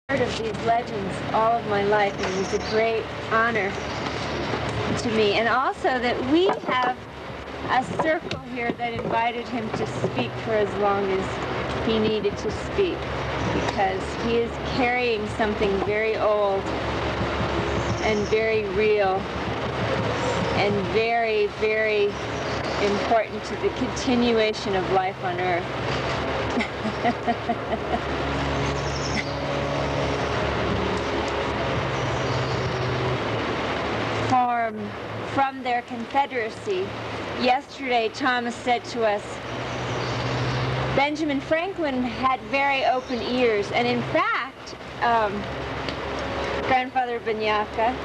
Of these legends all of my life, and it was a great honor to me. And also that we have a circle here that invited him to speak for as long as he needed to speak, because he is carrying something very old and very real and very, very important to the continuation of life on Earth. From their confederacy. Yesterday, Thomas said to us, Benjamin Franklin had very open ears, and in fact, Grandfather Banyaka,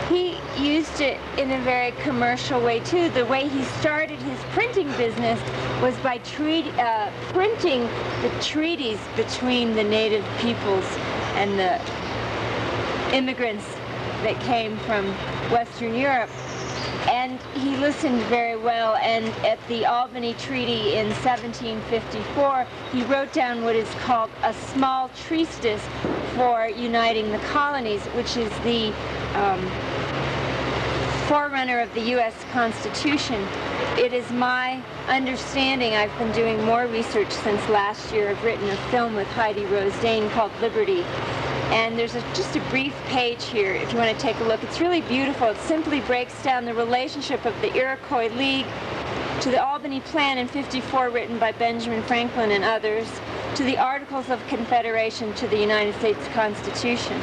he used it in a very commercial way too. The way he started his printing business was by printing the treaties between the native peoples and the immigrants that came from Western Europe. And he listened very well, and at the Albany Treaty in 1754, he wrote down what is called a small treatise for uniting the colonies, which is the forerunner of the U.S. Constitution. It is my understanding, I've been doing more research since last year, I've written a film with Heidi Rose Dane called Liberty. And there's just a brief page here if you want to take a look. It's really beautiful. It simply breaks down the relationship of the Iroquois League to the Albany Plan in '54 written by Benjamin Franklin and others, to the Articles of Confederation, to the United States Constitution.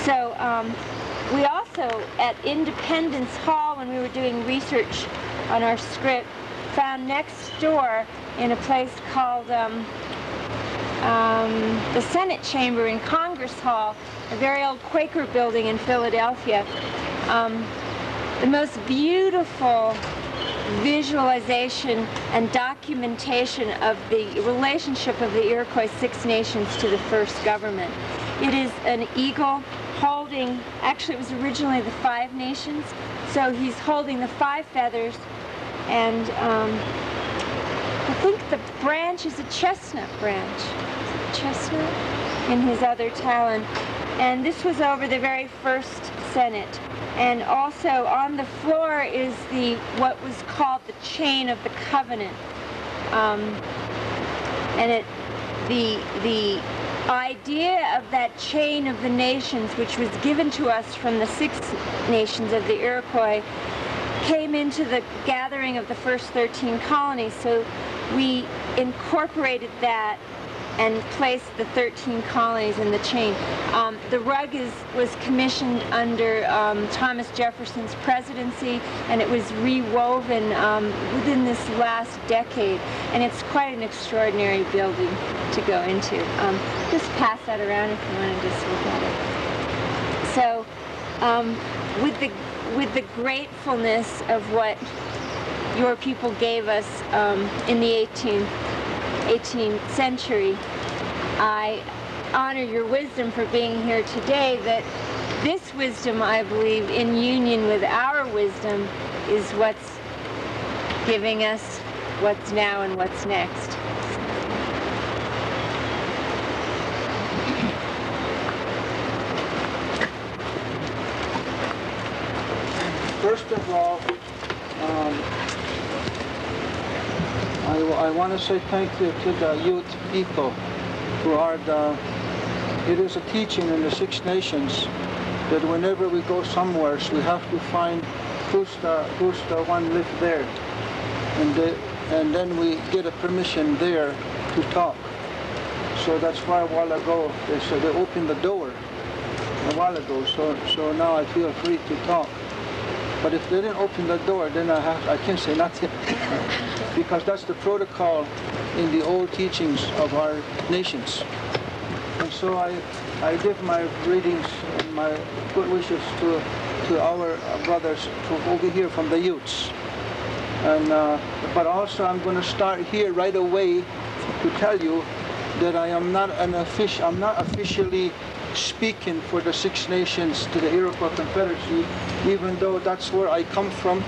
So we also, at Independence Hall, when we were doing research on our script, found next door in a place called the Senate Chamber in Congress Hall, a very old Quaker building in Philadelphia, the most beautiful visualization and documentation of the relationship of the Iroquois Six Nations to the first government. It is an eagle holding, actually it was originally the Five Nations, so he's holding the five feathers, and I think the branch is a chestnut branch. Chestnut in his other talon. And this was over the very first Senate. And also on the floor is what was called the chain of the covenant. And the idea of that chain of the nations, which was given to us from the Six Nations of the Iroquois, came into the gathering of the first 13 colonies. So we incorporated that and placed the 13 colonies in the chain. The rug was commissioned under Thomas Jefferson's presidency, and it was rewoven within this last decade. And it's quite an extraordinary building to go into. Just pass that around if you want to just look at it. So with the gratefulness of what your people gave us in the 18th century, I honor your wisdom for being here today, that this wisdom, I believe, in union with our wisdom, is what's giving us what's now and what's next. First of all, I want to say thank you to the youth people who are it is a teaching in the Six Nations that whenever we go somewhere, we have to find who's the one live there. And then we get a permission there to talk. So that's why a while ago, they opened the door a while ago, so now I feel free to talk. But if they didn't open the door, then I can't say nothing. Because that's the protocol in the old teachings of our nations. And so I give my greetings and my good wishes to our brothers over here from the youths. And but also I'm going to start here right away to tell you that I'm not officially speaking for the Six Nations to the Iroquois Confederacy, even though that's where I come from,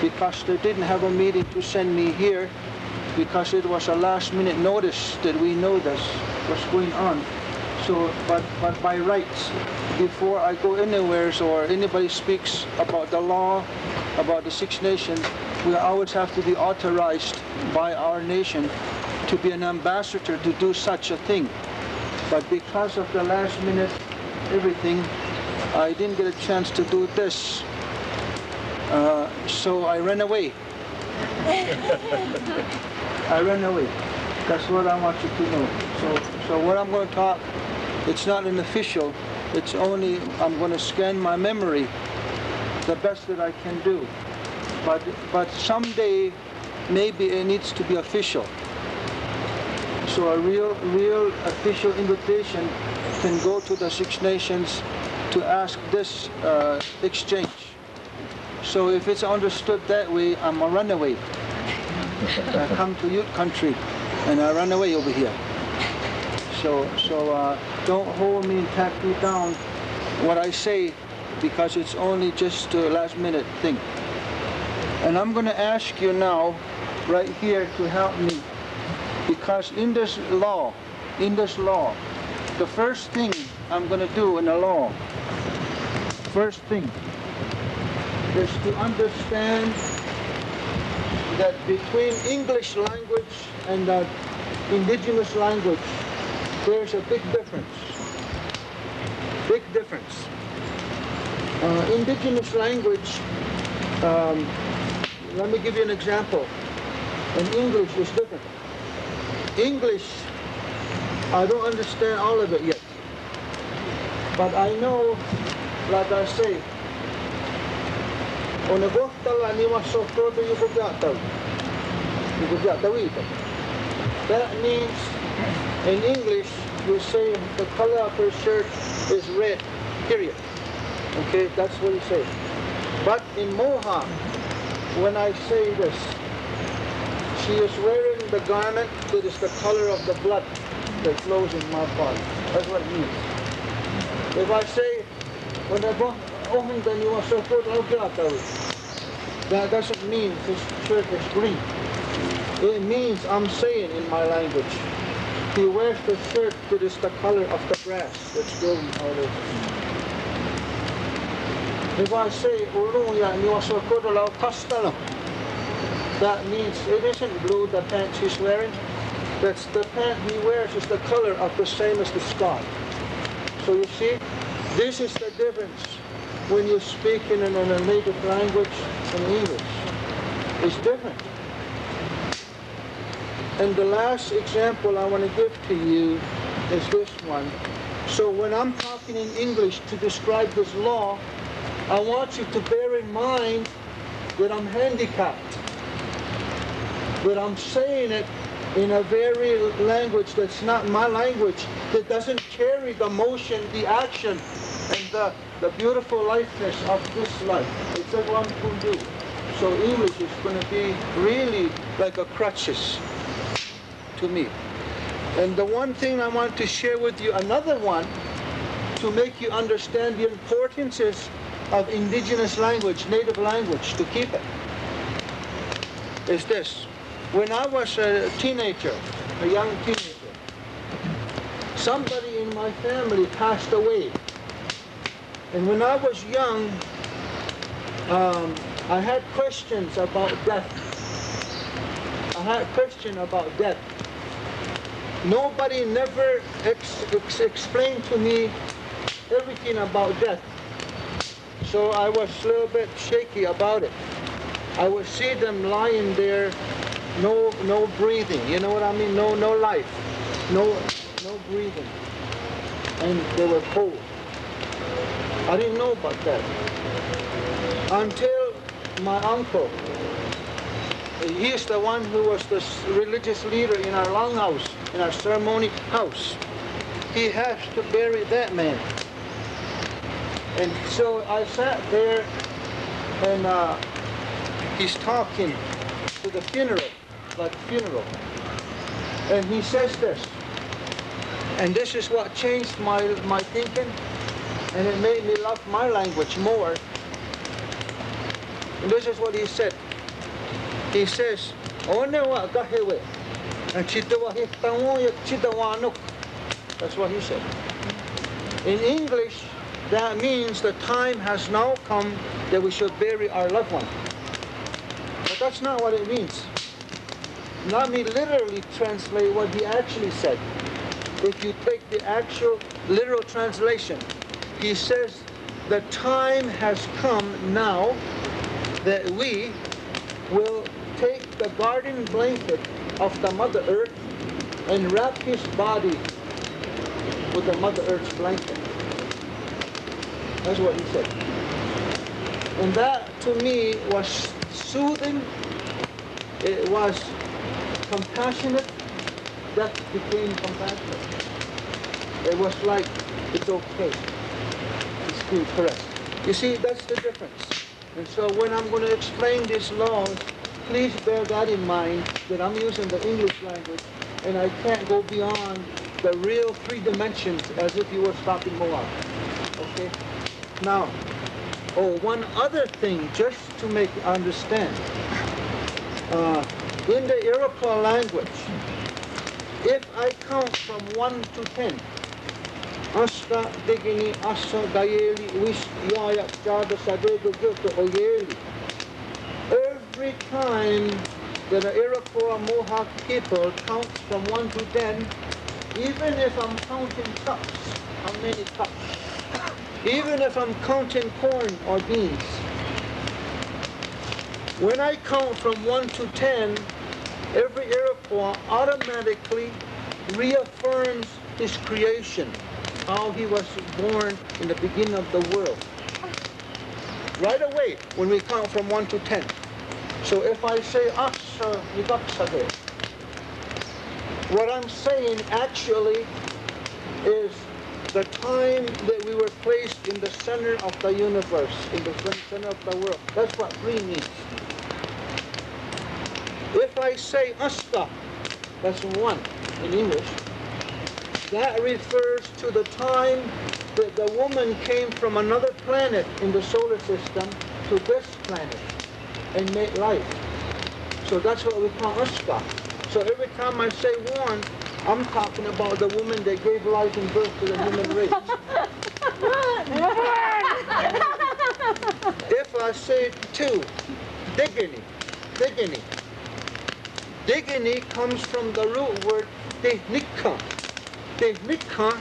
because they didn't have a meeting to send me here, because it was a last-minute notice that we know this was going on. So, but by rights, before I go anywhere or anybody speaks about the law, about the Six Nations, we always have to be authorized by our nation to be an ambassador to do such a thing. But because of the last minute everything, I didn't get a chance to do this. So I ran away. I ran away. That's what I want you to know. So what I'm going to talk, it's not an official. It's only, I'm going to scan my memory the best that I can do. But someday, maybe it needs to be official. So a real official invitation can go to the Six Nations to ask this exchange. So if it's understood that way, I'm a runaway. I come to Ute country and I run away over here. So don't hold me and tap me down what I say, because it's only just a last minute thing. And I'm going to ask you now, right here, to help me, because in this law, the first thing I'm going to do in the law, first thing, is to understand that between English language and the Indigenous language, there's a big difference. Big difference. Indigenous language, let me give you an example. And English is different. English, I don't understand all of it yet. But I know, like I say, that means in English you say the color of her shirt is red, period. Okay, that's what you say. But in Mohawk, when I say this, she is wearing the garment that is the color of the blood that flows in my body. That's what it means. If I say, that doesn't mean his shirt is green. It means I'm saying in my language, he wears the shirt that is the color of the grass that's growing all over. If I say, that means it isn't blue, the pants he's wearing. That's the pant he wears is the color of the same as the sky. So you see, this is the difference when you're speaking in a native language and English. It's different. And the last example I want to give to you is this one. So when I'm talking in English to describe this law, I want you to bear in mind that I'm handicapped. That I'm saying it in a very language that's not my language, that doesn't carry the motion, the action, and the beautiful likeness of this life. It's a one kundu. So English is going to be really like a crutches to me. And the one thing I want to share with you, another one, to make you understand the importance of indigenous language, native language, to keep it, is this. When I was a teenager, a young teenager, somebody in my family passed away. And when I was young, I had questions about death. Nobody never explained to me everything about death. So I was a little bit shaky about it. I would see them lying there, no breathing, you know what I mean? No life, no breathing. And they were cold. I didn't know about that until my uncle. He's the one who was the religious leader in our longhouse, in our ceremony house. He has to bury that man. And so I sat there and he's talking to the funeral, like funeral. And he says this, and this is what changed my thinking, and it made me love my language more. And this is what he said. He says, "One wa gahewe, and chitawa hitango ya chitawanuk, That's what he said. In English, that means the time has now come that we should bury our loved one. But that's not what it means. Let me literally translate what he actually said. If you take the actual literal translation, he says, the time has come now that we will take the garden blanket of the Mother Earth and wrap his body with the Mother Earth's blanket. That's what he said. And that, to me, was soothing. It was compassionate. Death became compassionate. It was like, it's okay. It's being caressed. You see, that's the difference. And so when I'm going to explain these laws, please bear that in mind, that I'm using the English language, and I can't go beyond the real 3 dimensions as if you were talking Moab. Okay? Now, one other thing, just to make you understand. In the Iroquois language, if I count from 1 to 10, Asta, Digini, Asa, Gayeli, Wish, Yaya, Jada, Sadego, Gilto, Oyeli. Every time that the Iroquois Mohawk people counts from 1 to 10, even if I'm counting cups, how many cups? Even if I'm counting corn or beans, when I count from 1 to 10, every Iroquois automatically reaffirms his creation, how he was born in the beginning of the world. Right away, when we count from 1 to 10. So if I say, what I'm saying actually is the time that we were placed in the center of the universe, in the center of the world. That's what 3 means. If I say Asta, that's 1 in English, that refers to the time that the woman came from another planet in the solar system to this planet and made life. So that's what we call Asta. So every time I say 1, I'm talking about the woman that gave life and birth to the human race. If I say 2, Digini, Digini. Digini comes from the root word Tehnika. Tehnika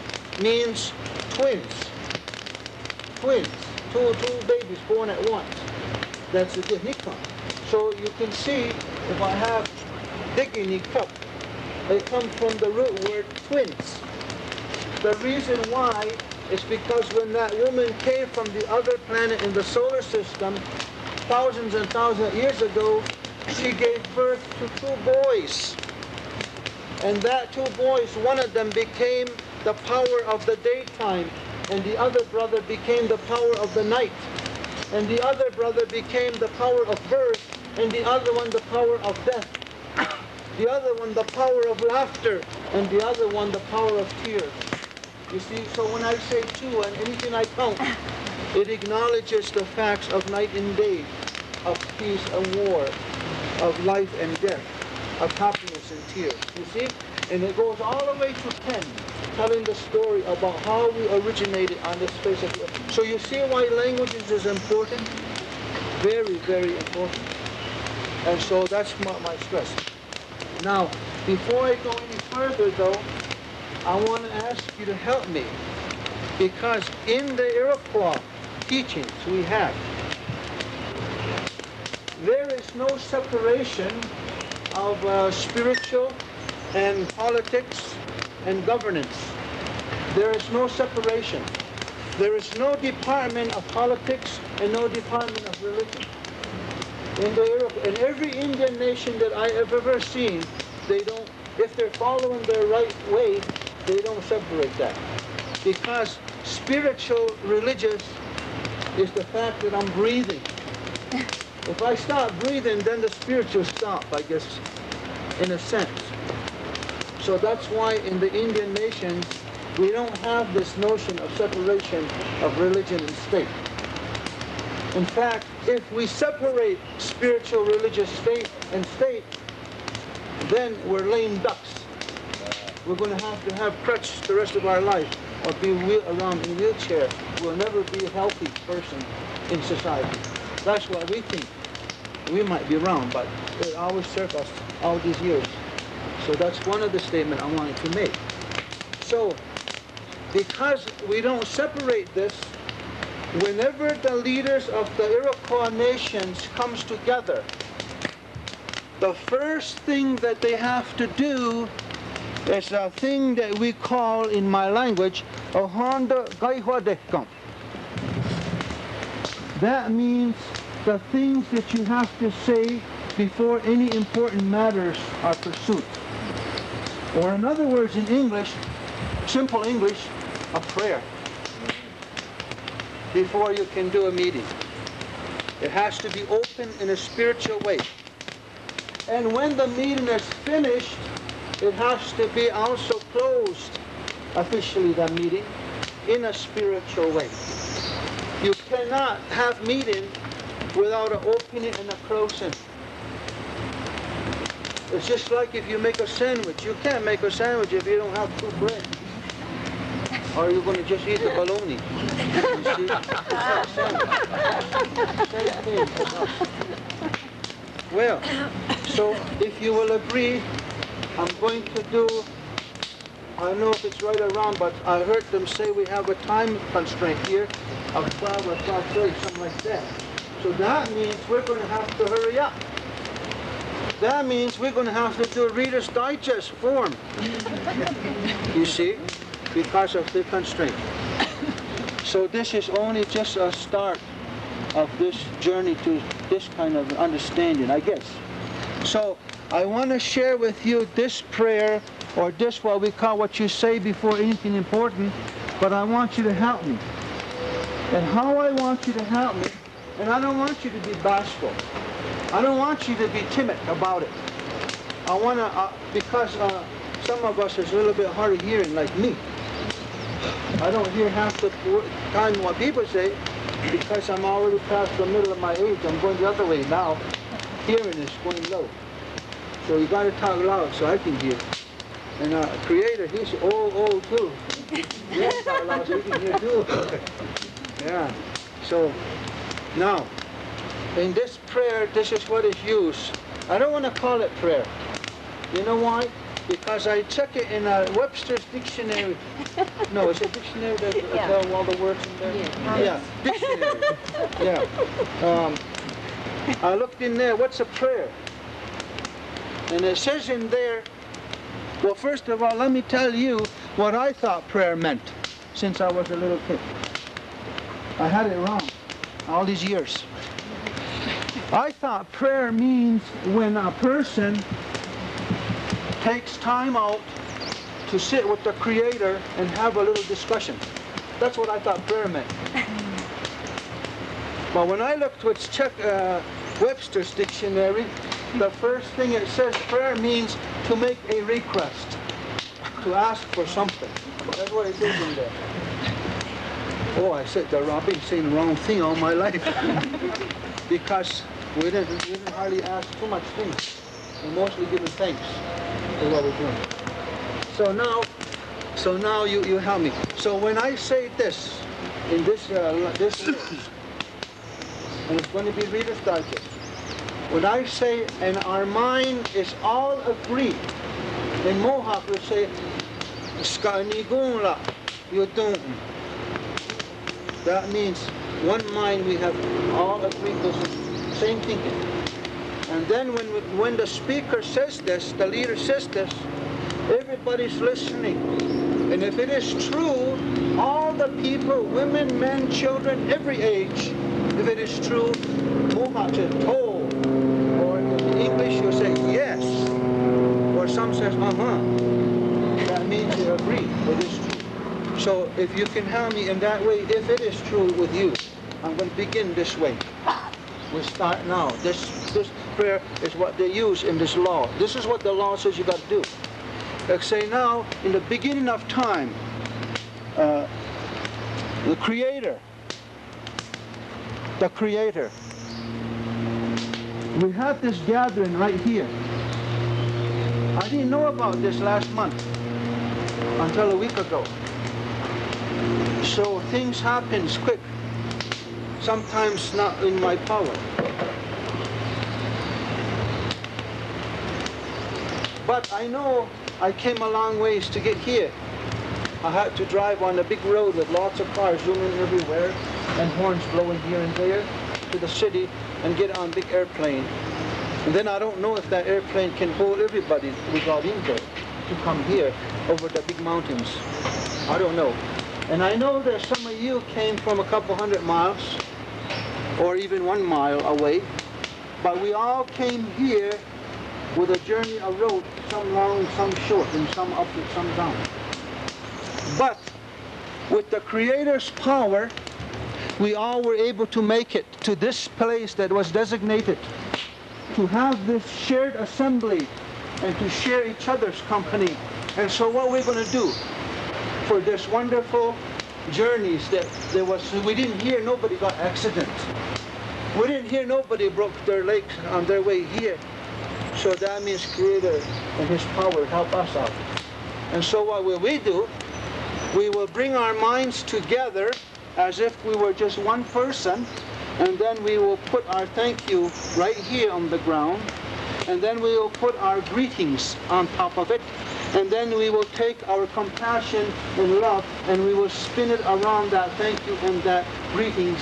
means twins. Twins. Two babies born at once. That's the Tehnika. So you can see if I have Digini cup, they come from the root word twins. The reason why is because when that woman came from the other planet in the solar system, thousands and thousands of years ago, she gave birth to 2 boys. And that 2 boys, one of them became the power of the daytime, and the other brother became the power of the night. And the other brother became the power of birth, and the other one the power of death. The other one the power of laughter, and the other one the power of tears. You see, so when I say 2 and anything I count, it acknowledges the facts of night and day, of peace and war, of life and death, of happiness and tears. You see? And it goes all the way to 10, telling the story about how we originated on this face of the earth. So you see why languages is important? Very, very important. And so that's my stress. Now, before I go any further though, I want to ask you to help me, because in the Iroquois teachings we have, there is no separation of spiritual and politics and governance. There is no separation. There is no department of politics and no department of religion. In every Indian nation that I have ever seen, they don't, if they're following their right way, they don't separate that. Because spiritual religious is the fact that I'm breathing. If I stop breathing, then the spiritual stop, I guess, in a sense. So that's why in the Indian nations, we don't have this notion of separation of religion and state. In fact, if we separate spiritual, religious state and state, then we're lame ducks. we're going to have crutches the rest of our life, or be around in a wheelchair. We'll never be a healthy person in society. That's what we think. We might be wrong, but it always served us all these years. So that's one of the statements I wanted to make. So, because we don't separate this, whenever the leaders of the Iroquois nations comes together, the first thing that they have to do is a thing that we call in my language, a Honda Gaihuadekam. That means the things that you have to say before any important matters are pursued. Or in other words, in English, simple English, a prayer before you can do a meeting. It has to be open in a spiritual way. And when the meeting is finished, it has to be also closed, officially, the meeting, in a spiritual way. You cannot have meeting without an opening and a closing. It's just like if you make a sandwich. You can't make a sandwich if you don't have two bread. Or you're going to just eat the bologna. You see? Same thing. Well, so if you will agree, I'm going to do, I don't know if it's right or wrong, but I heard them say we have a time constraint here of 12 or 12:30, something like that. So that means we're going to have to hurry up. That means we're going to have to do a Reader's Digest form. You see? Because of the constraint. So this is only just a start of this journey to this kind of understanding, I guess. So I want to share with you this prayer, or this what we call what you say before anything important, but I want you to help me. And how I want you to help me, and I don't want you to be bashful. I don't want you to be timid about it. I want to, because some of us is a little bit hard of hearing, like me. I don't hear half the time what people say, because I'm already past the middle of my age. I'm going the other way now. Hearing is going low. So you got to talk loud so I can hear. And Creator, he's old too. You have to talk loud so he can hear too. Yeah. So now, in this prayer, this is what is used. I don't want to call it prayer. You know why? Because I check it in Webster's dictionary. No, it's a dictionary that tell all the words in there? Yeah, dictionary. Yeah. I looked in there, what's a prayer? And it says in there, well, first of all, let me tell you what I thought prayer meant since I was a little kid. I had it wrong all these years. I thought prayer means when a person takes time out to sit with the Creator and have a little discussion. That's what I thought prayer meant. But when I looked to Webster's dictionary, the first thing it says, prayer means to make a request, to ask for something. That's what it says in there. Oh, I said I've been saying the wrong thing all my life. Because we didn't hardly ask too much things. We're mostly giving thanks for what we're doing. So now you help me. So when I say this, in this verse, and it's going to be Reader's Digest, when I say, and our mind is all agreed, in Mohawk we say, Skanigungla Yudung. That means one mind, we have all agreed to the same thinking. And then when the speaker says this, the leader says this, everybody's listening. And if it is true, all the people, women, men, children, every age, if it is true, Mohawk says, oh, or in English you'll say yes, or some says, That means you agree with this truth. So if you can help me in that way, if it is true with you, I'm going to begin this way. We start now. This prayer is what they use in this law. This is what the law says you got to do. Like say now, in the beginning of time, the Creator, we had this gathering right here. I didn't know about this last month. until a week ago. So things happen quick, sometimes not in my power. But I know I came a long ways to get here. I had to drive on a big road with lots of cars zooming everywhere and horns blowing here and there to the city and get on a big airplane. And then I don't know if that airplane can hold everybody we got in there to come here over the big mountains. I don't know. And I know that some of you came from a couple 100 miles or even 1 mile away, but we all came here with a journey, a road, some long, some short, and some up and some down. But with the Creator's power, we all were able to make it to this place that was designated to have this shared assembly and to share each other's company. And so what we're going to do for this wonderful journeys that we didn't hear nobody got accident. We didn't hear nobody broke their legs on their way here. So that means Creator and His power help us out. And so what will we do? We will bring our minds together as if we were just one person, and then we will put our thank you right here on the ground, and then we will put our greetings on top of it, and then we will take our compassion and love and we will spin it around that thank you and that greetings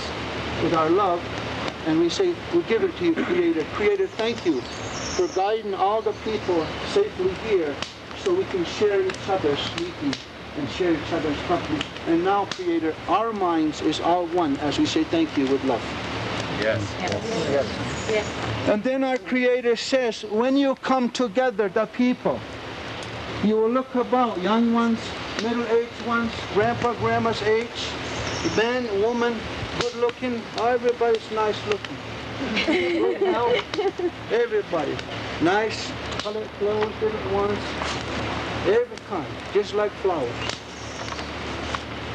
with our love, and we say, we give it to you, Creator. Creator, thank you for guiding all the people safely here so we can share each other's greetings and share each other's company. And now, Creator, our minds is all one as we say thank you with love. Yes. Yes. Yes. And then our Creator says, when you come together, the people, you will look about, young ones, middle-aged ones, grandpa, grandma's age, man, woman, good looking, everybody's nice looking. Good health, everybody. Nice, colored clothes, different ones. Every kind, just like flowers.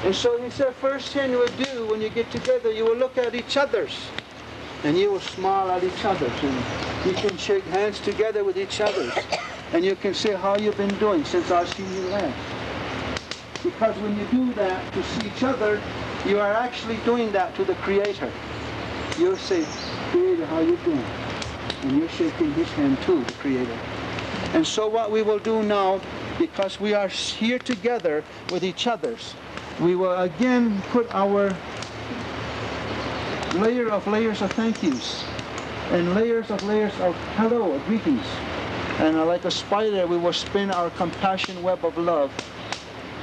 And so he said, first thing you will do when you get together, you will look at each other's. And you will smile at each other's. And you can shake hands together with each other's. And you can say how you've been doing since I've seen you last. Because when you do that to see each other, you are actually doing that to the Creator. You'll say, Creator, how you doing? And you're shaking His hand too, the Creator. And so what we will do now, because we are here together with each other's, we will again put our layers of thank yous and layers of hello, greetings. And like a spider, we will spin our compassion web of love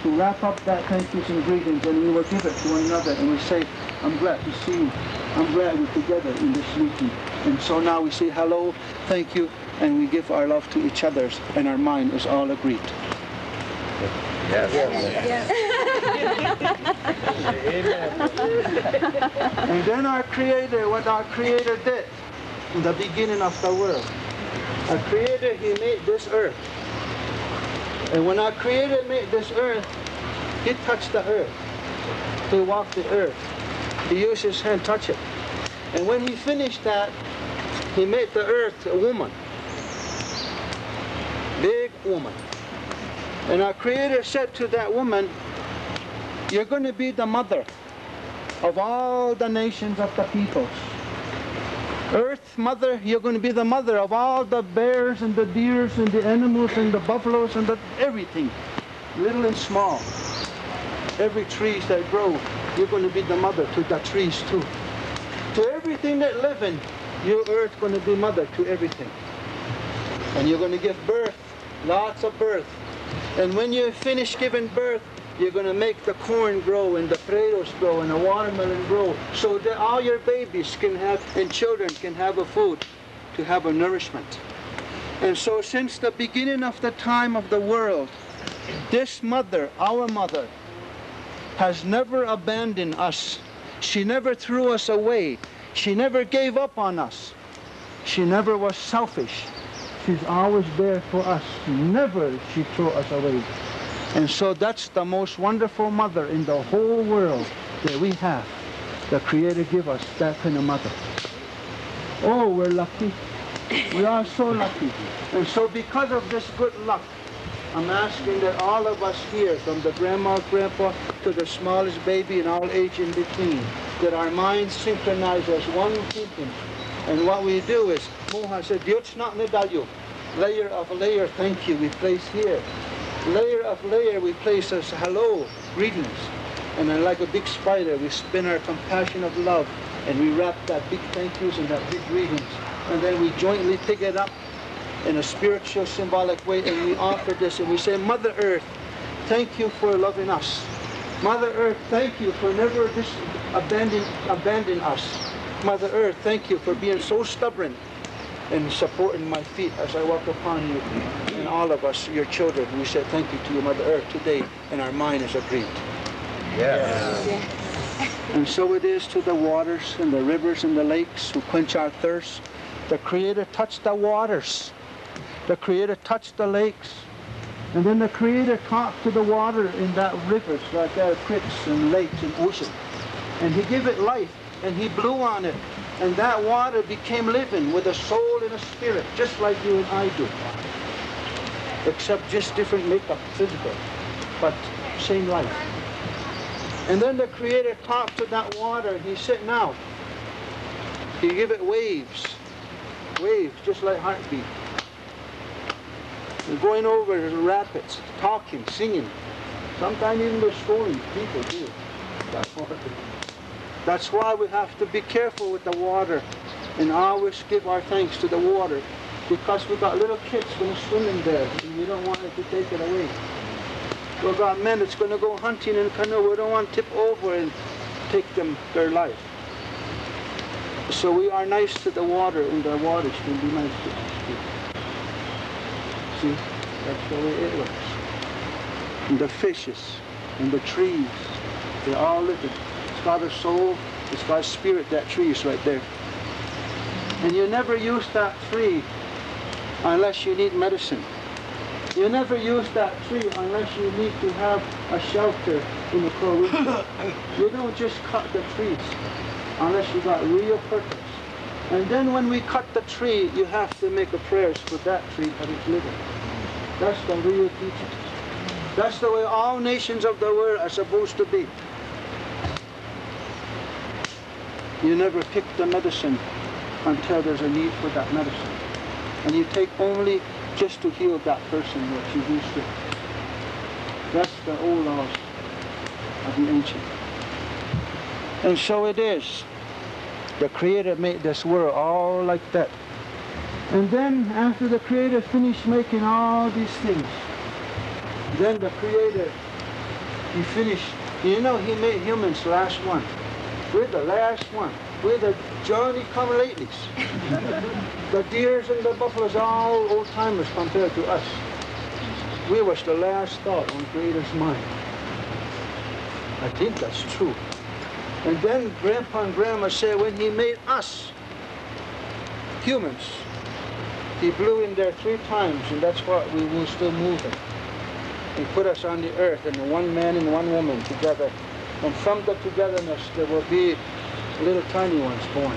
to wrap up that thank yous and greetings, and we will give it to one another, and we say, I'm glad to see you. I'm glad we're together in this meeting. And so now we say hello, thank you, and we give our love to each other, and our mind is all agreed. Yes. Amen. And then our Creator, what our Creator did in the beginning of the world. Our Creator, He made this earth. And when our Creator made this earth, He touched the earth. He walked the earth. He used His hand to touch it. And when He finished that, He made the earth a woman. Big woman. And our Creator said to that woman, you're going to be the mother of all the nations of the peoples. Earth mother, you're going to be the mother of all the bears and the deers and the animals and the buffaloes and everything, little and small. Every trees that grow, you're going to be the mother to the trees too. To everything that live in, your earth going to be mother to everything. And you're going to give birth, lots of birth. And when you finish giving birth, you're going to make the corn grow and the potatoes grow and the watermelon grow so that all your babies can have and children can have a food to have a nourishment. And so since the beginning of the time of the world, this mother, our mother, has never abandoned us. She never threw us away. She never gave up on us. She never was selfish. She's always there for us. Never she threw us away. And so that's the most wonderful mother in the whole world that we have. The Creator give us that kind of mother. Oh, we're lucky. We are so lucky. And so because of this good luck, I'm asking that all of us here, from the grandma, grandpa, to the smallest baby and all age in between, that our minds synchronize as one thinking. And what we do is, Moha said, Dios na medalyo. Layer of layer, thank you, we place here. Layer of layer, we place as hello, greetings. And then like a big spider, we spin our compassion of love, and we wrap that big thank yous and that big greetings. And then we jointly pick it up in a spiritual, symbolic way, and we offer this, and we say, Mother Earth, thank you for loving us. Mother Earth, thank you for never abandoning us. Mother Earth, thank you for being so stubborn and supporting my feet as I walk upon you. And all of us, your children, we say thank you to you, Mother Earth, today, and our mind is agreed. Yes. And so it is to the waters and the rivers and the lakes who quench our thirst. The Creator touched the waters. The Creator touched the lakes. And then the Creator talked to the water in that rivers, like there are creeks and lakes and ocean. And He gave it life, and He blew on it. And that water became living with a soul and a spirit, just like you and I do. Except just different makeup, physical, but same life. And then the Creator talked to that water, and He said, now, He gave it waves. Waves, just like heartbeat. We're going over the rapids, talking, singing. Sometimes even they're scolding people too. That's why we have to be careful with the water and always give our thanks to the water, because we've got little kids going to swim in there, and we don't want it to take it away. We've got men that's going to go hunting in a canoe. We don't want to tip over and take them their life. So we are nice to the water, and the waters can be nice to us too. See, that's the way it looks. And the fishes and the trees, they're all living. It's got a soul, it's got a spirit, that tree is right there. And you never use that tree unless you need medicine. You never use that tree unless you need to have a shelter in the cold winter. You don't just cut the trees unless you got real purpose. And then when we cut the tree, you have to make a prayers for that tree that is living. That's the real teaching. That's the way all nations of the world are supposed to be. You never pick the medicine until there's a need for that medicine. And you take only just to heal that person what you used to. That's the old laws of the ancient. And so it is. The Creator made this world all like that. And then after the Creator finished making all these things, then the Creator, He finished, you know, He made humans last one. We're the last one. We're the Johnny come latelys. The deers and the buffaloes are all old timers compared to us. We was the last thought on Creator's mind. I think that's true. And then Grandpa and Grandma said when He made us, humans, He blew in there 3 times, and that's what we were still moving. He put us on the earth, and one man and one woman together. And from the togetherness, there will be little tiny ones born.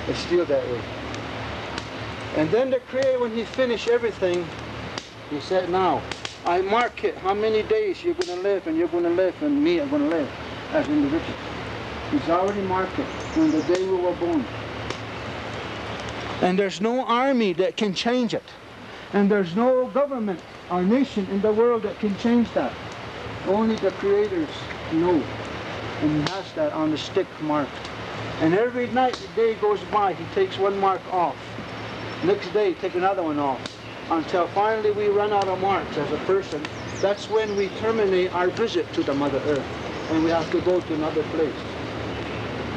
It's still that way. And then the Creator, when He finished everything, He said, now, I mark it, how many days you're going to live, and you're going to live, and me are going to live as individuals. He's already marked it when the day we were born. And there's no army that can change it. And there's no government or nation in the world that can change that. Only the Creators know. And He has that on the stick marked. And every night the day goes by, He takes one mark off. Next day, take another one off. Until finally we run out of marks as a person. That's when we terminate our visit to the Mother Earth. And we have to go to another place.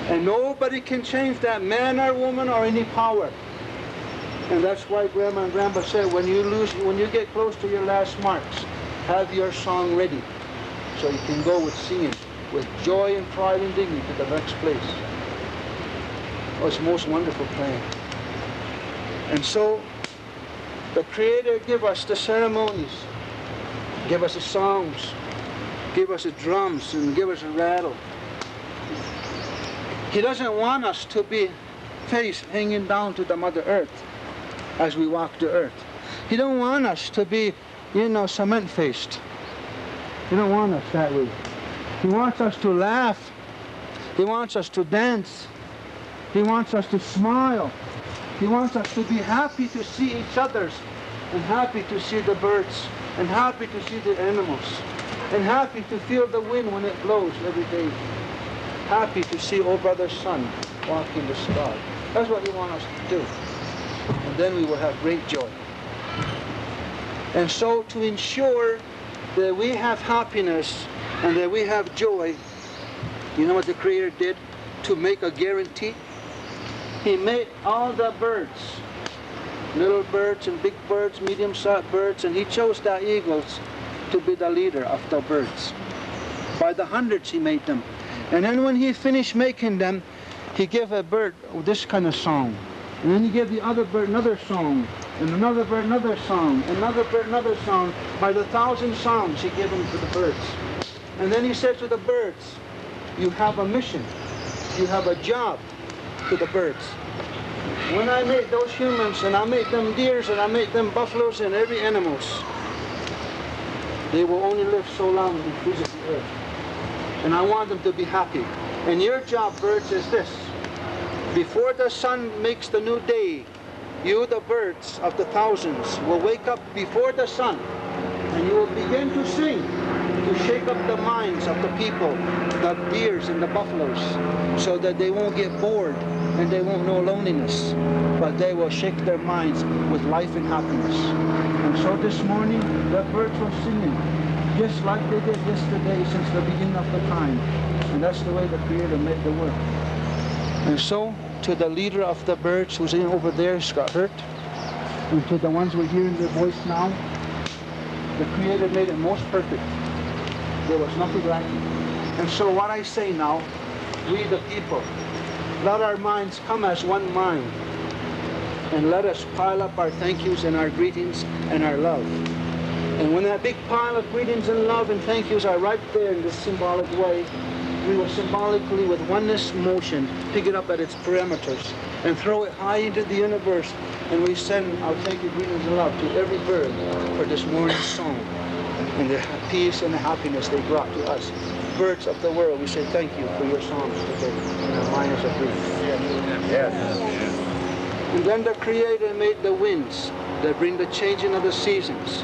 And nobody can change that, man or woman or any power. And that's why Grandma and Grandpa said, when you get close to your last marks, have your song ready. So you can go with singing, with joy and pride and dignity to the next place. Oh, it's the most wonderful plan. And so, the Creator give us the ceremonies, give us the songs, give us the drums, and give us a rattle. He doesn't want us to be face hanging down to the Mother Earth as we walk the earth. He don't want us to be cement-faced. He don't want us that way. He wants us to laugh. He wants us to dance. He wants us to smile. He wants us to be happy to see each other, and happy to see the birds, and happy to see the animals, and happy to feel the wind when it blows every day. Happy to see old brother sun walk in the sky. That's what he wants us to do. And then we will have great joy. And so to ensure that we have happiness and that we have joy, you know what the Creator did to make a guarantee? He made all the birds, little birds and big birds, medium-sized birds, and he chose the eagles to be the leader of the birds. By the hundreds he made them. And then when he finished making them, he gave a bird this kind of song. And then he gave the other bird another song, and another bird another song, another bird another song. By the 1,000 songs he gave them to the birds. And then he said to the birds, you have a mission, you have a job, to the birds. When I made those humans, and I made them deers, and I made them buffaloes, and every animals, they will only live so long in physical earth. And I want them to be happy. And your job, birds, is this. Before the sun makes the new day, you, the birds of the thousands, will wake up before the sun, and you will begin to sing, to shake up the minds of the people, the deers and the buffaloes, so that they won't get bored and they won't know loneliness, but they will shake their minds with life and happiness. And so this morning, the birds were singing, just like they did yesterday since the beginning of the time. And that's the way the Creator made the world. And so, to the leader of the birds who's in over there, who's got hurt, and to the ones who are hearing their voice now, the Creator made it most perfect. There was nothing lacking. And so what I say now, we the people, let our minds come as one mind, and let us pile up our thank yous and our greetings and our love. And when that big pile of greetings and love and thank yous are right there in this symbolic way, we will symbolically, with oneness motion, pick it up at its parameters and throw it high into the universe. And we send our thank you, greetings, and love to every bird for this morning's song and the peace and the happiness they brought to us. Birds of the world, we say thank you for your songs today and our minds are free. Yes. And then the Creator made the winds that bring the changing of the seasons.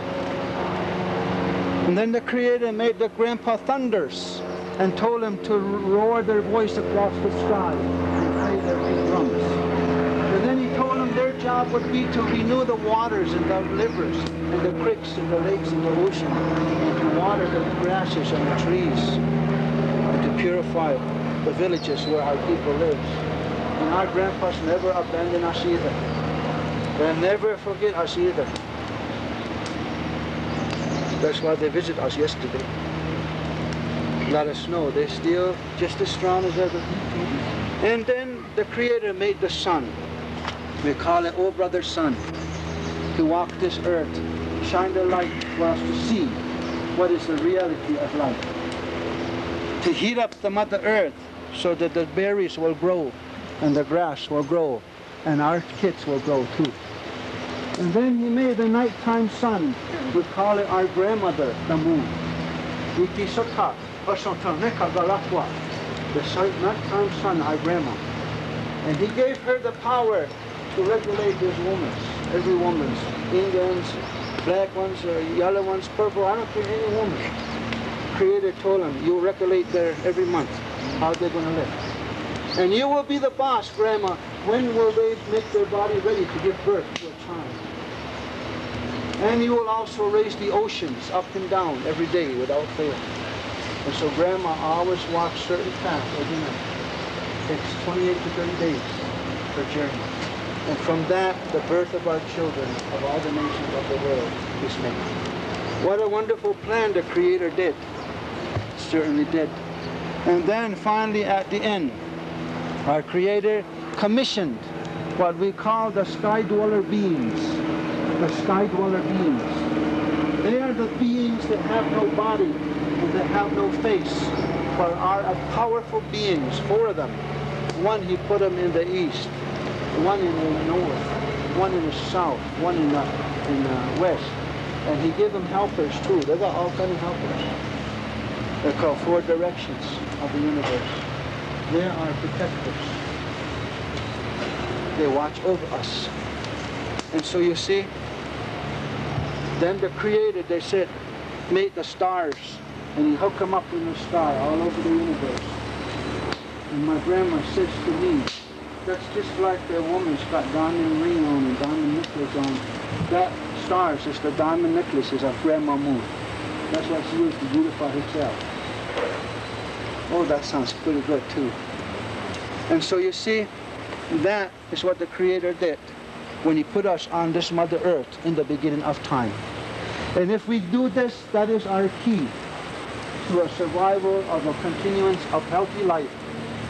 And then the Creator made the grandpa thunders and told them to roar their voice across the sky and play their big drums. And then he told them their job would be to renew the waters and the rivers and the creeks and the lakes and the ocean, and to water the grasses and the trees, and to purify the villages where our people live. And our grandpas never abandon us either. They'll never forget us either. That's why they visit us yesterday. Let us know they're still just as strong as ever. And then the Creator made the sun. We call it old brother sun, to walk this earth, shine the light for us to see what is the reality of life. To heat up the Mother Earth so that the berries will grow and the grass will grow and our kids will grow too. And then he made the nighttime sun. We call it our grandmother, the moon. The nighttime sun, our grandma. And he gave her the power to regulate this woman's, every woman's, Indians, black ones, or yellow ones, purple, I don't care, any woman. Creator told them, you regulate their every month, how they're going to live. And you will be the boss, Grandma. When will they make their body ready to give birth to a child? And you will also raise the oceans up and down every day without fail. And so Grandma always walks certain paths every night. It's 28 to 30 days per journey. And from that, the birth of our children of all the nations of the world is made. What a wonderful plan the Creator did. Certainly did. And then finally at the end, our Creator commissioned what we call the sky dweller beings. The sky dweller beings. They are the beings that have no body and that have no face, but are powerful beings, 4 of them. One, he put them in the east, one in the north, one in the south, one in the west, And he gave them helpers too. They got all kinds of helpers. They're called 4 directions of the universe. They are protectors. They watch over us. And so you see, then the Creator, they said, made the stars. And he hooked them up in the star all over the universe. And my grandma says to me, that's just like the woman's got diamond ring on and diamond necklace on. That stars is the diamond necklaces of Grandma Moon. That's what she used to beautify herself. Oh, that sounds pretty good too. And so you see, that is what the Creator did when he put us on this Mother Earth in the beginning of time. And if we do this, that is our key to a survival of a continuance of healthy life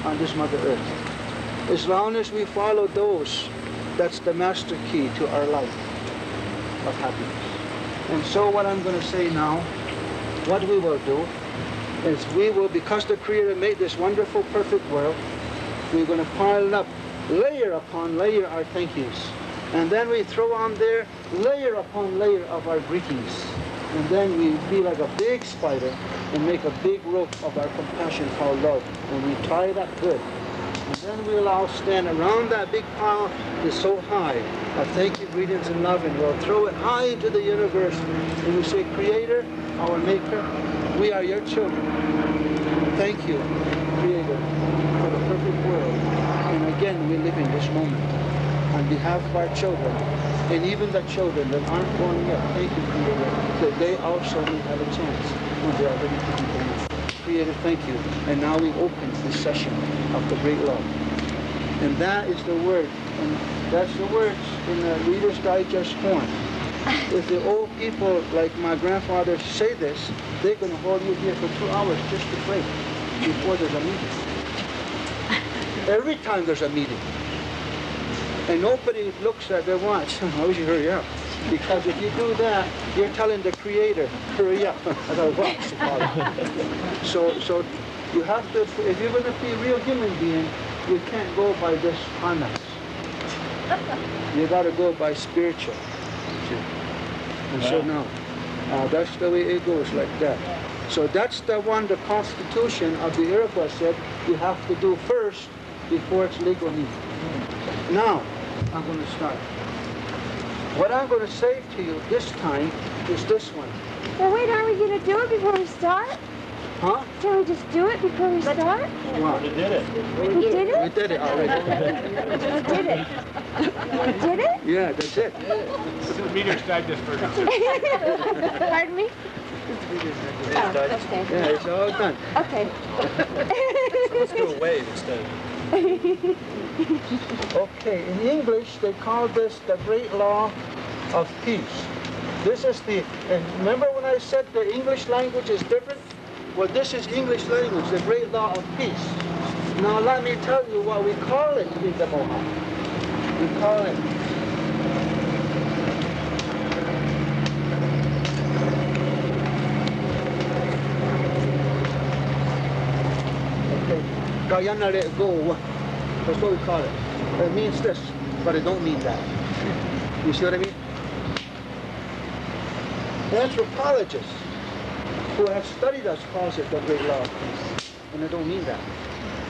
on this Mother Earth. As long as we follow those, that's the master key to our life of happiness. And so what I'm going to say now, what we will do is we will, because the Creator made this wonderful, perfect world, we're going to pile up layer upon layer our thank yous. And then we throw on there layer upon layer of our greetings. And then we be like a big spider and make a big rope of our compassion called love. And we tie it up good. And then we'll all stand around that big pile that's so high of thank you, greetings, and love, and we'll throw it high into the universe. And we say, Creator, our Maker, we are your children. Thank you, Creator, for the perfect world. And again, we live in this moment on behalf of our children, and even the children that aren't born yet. Thank you, Creator, that they also may have a chance when they are ready to be born. Creator, thank you. And now we open this session of the great love. And that is the word. And that's the words in the Reader's Digest form. If the old people like my grandfather say this, they're going to hold you here for 2 hours just to pray before there's a meeting. Every time there's a meeting. And nobody looks at their watch. I wish you hurry up. Because if you do that, you're telling the Creator, hurry up. So you have to, if you're going to be a real human being, you can't go by this harness. You got to go by spiritual. And so now, that's the way it goes, like that. So that's the one the Constitution of the Iroquois said you have to do first before it's legal. Now, I'm going to start. What I'm going to say to you this time is this one. Well, wait, aren't we going to do it before we start? Huh? Can we just do it before we start? Wow. We did it. We did it? We did it already. We did it. We did it? Yeah, that's it. This is Reader's Digest version. Pardon me? Oh, okay. Yeah, it's all done. Okay. Let's do a wave instead. Okay, in English, they call this the great law of peace. This is the, and remember when I said the English language is different? Well, this is English language, the great law of peace. Now let me tell you what we call it in the Mohawk. We call it Guyana let go. That's what we call it. It means this, but it don't mean that. You see what I mean? Anthropologists who have studied us calls it the great law of peace. And it don't mean that.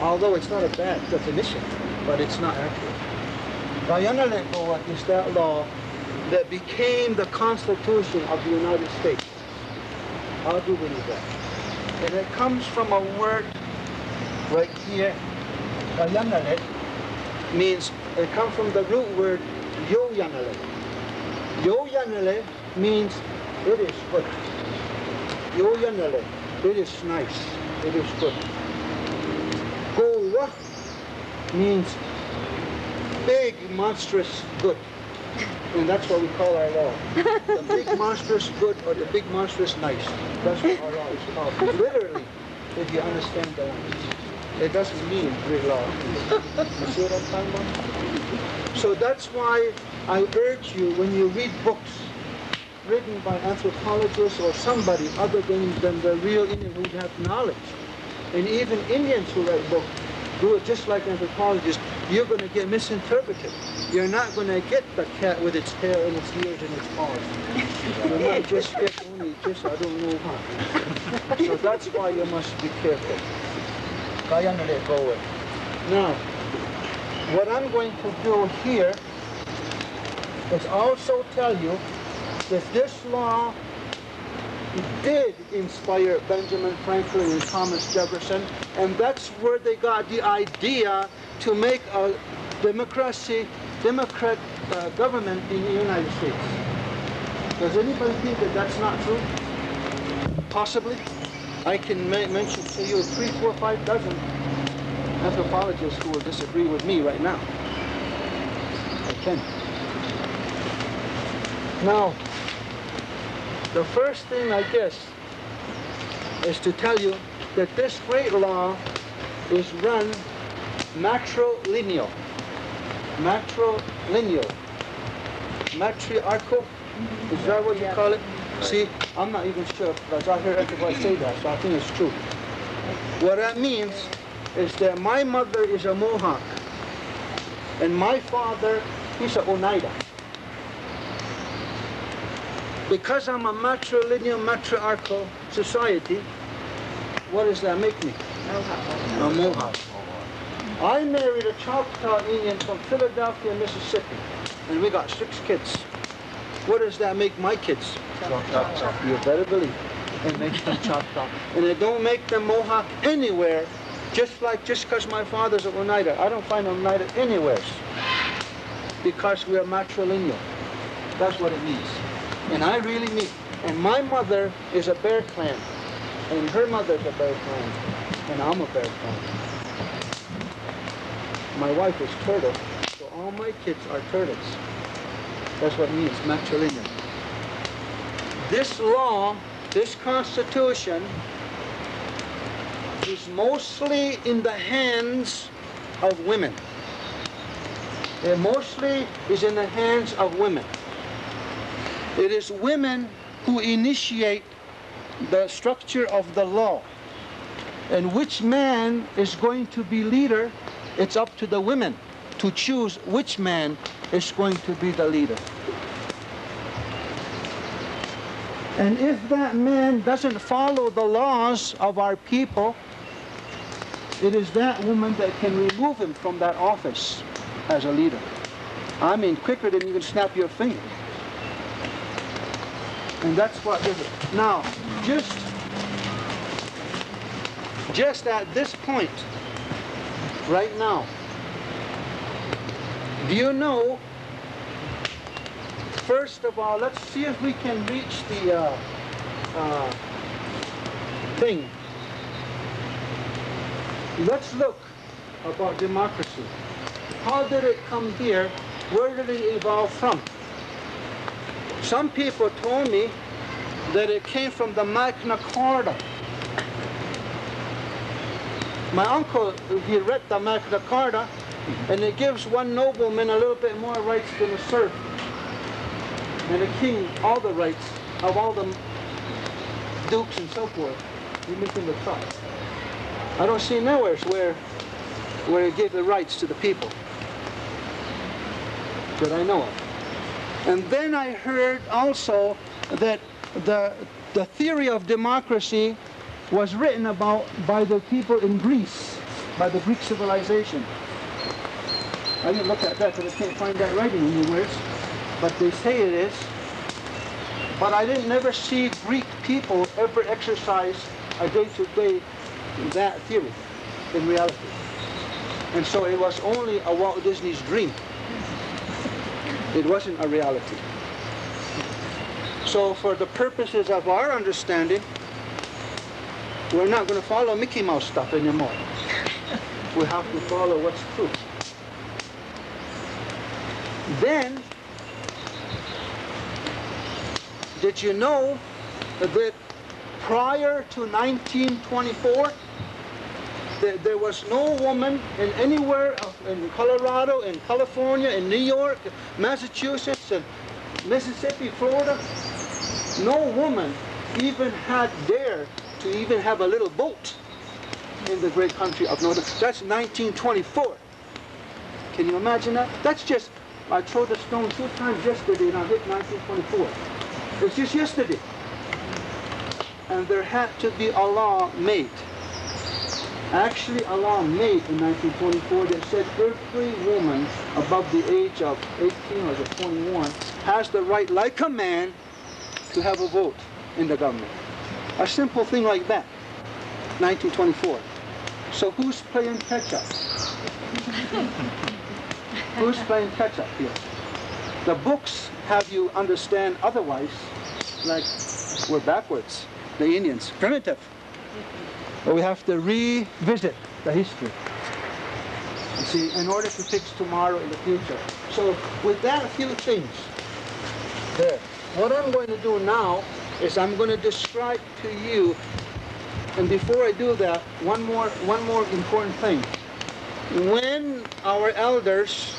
Although it's not a bad definition, but it's not accurate. Guyana let go is that law that became the Constitution of the United States. I do believe that. And it comes from a word right here. Gayanale means, it comes from the root word yo-yanale. Yo-yanale means it is good. Yo-yanale, it is nice, it is good. Go-wa means big, monstrous good. And that's what we call our law. The big, monstrous good or the big, monstrous nice. That's what our law is called. Literally, if you understand the language. It doesn't mean great law. You see what I'm talking about? So that's why I urge you, when you read books written by anthropologists or somebody other than the real Indian who have knowledge, and even Indians who write books do it just like anthropologists, you're going to get misinterpreted. You're not going to get the cat with its tail and its ears and its paws. You might just get only just, I don't know what. So that's why you must be careful. Kaya na let go with. Now, what I'm going to do here is also tell you that this law did inspire Benjamin Franklin and Thomas Jefferson, and that's where they got the idea to make a Democrat government in the United States. Does anybody think that that's not true? Possibly. I can mention to you 3, 4, 5 dozen anthropologists who will disagree with me right now. I can. Now, the first thing, I guess, is to tell you that this great law is run matrilineal. Matrilineal. Matriarchal? Is that what you call it? See, I'm not even sure, because I hear everybody say that, so I think it's true. What that means is that my mother is a Mohawk, and my father, he's an Oneida. Because I'm a matrilineal, matriarchal society, what does that make me? A Mohawk. I married a Choctaw Indian from Philadelphia, Mississippi, and we got 6 kids. What does that make my kids? Choctaw. You better believe it. It makes them Choctaw. And it don't make them Mohawk anywhere, just because my father's an Oneida. I don't find Oneida anywhere, because we are matrilineal. That's what it means. And I really mean, and my mother is a Bear Clan, and her mother's a Bear Clan, and I'm a Bear Clan. My wife is Turtle, so all my kids are turtles. That's what it means, matrilineal. This law, this Constitution, is mostly in the hands of women. It mostly is in the hands of women. It is women who initiate the structure of the law. And which man is going to be leader, it's up to the women to choose which man is going to be the leader. And if that man doesn't follow the laws of our people, it is that woman that can remove him from that office as a leader. I mean, quicker than you can snap your finger. And that's what this is. Now, just at this point, right now, do you know, first of all, let's see if we can reach the thing. Let's look about democracy. How did it come here? Where did it evolve from? Some people told me that it came from the Magna Carta. My uncle, he read the Magna Carta, and it gives one nobleman a little bit more rights than a serf, and a king all the rights of all the dukes and so forth. You look in the top. I don't see nowhere where it gave the rights to the people that I know of. And then I heard also that the theory of democracy was written about by the people in Greece, by the Greek civilization. I didn't look at that because I can't find that writing anywhere, but they say it is. But I didn't never see Greek people ever exercise a day-to-day that theory in reality. And so it was only a Walt Disney's dream. It wasn't a reality. So for the purposes of our understanding, we're not going to follow Mickey Mouse stuff anymore. We have to follow what's true. Then, did you know that prior to 1924, there was no woman in anywhere in Colorado, in California, in New York, Massachusetts, and Mississippi, Florida, no woman even had dared to even have a little boat in the great country of North. That's 1924. Can you imagine that? That's just I threw the stone 2 times yesterday and I hit 1924. It's just yesterday. And there had to be a law made. Actually, a law made in 1924 that said every woman above the age of 18 or 21 has the right, like a man, to have a vote in the government. A simple thing like that, 1924. So who's playing catch-up? Who's playing catch-up here? The books have you understand otherwise, like we're backwards, the Indians, primitive. But we have to revisit the history, you see, in order to fix tomorrow in the future. So with that few things there, what I'm going to do now is I'm going to describe to you, and before I do that, one more important thing. When our elders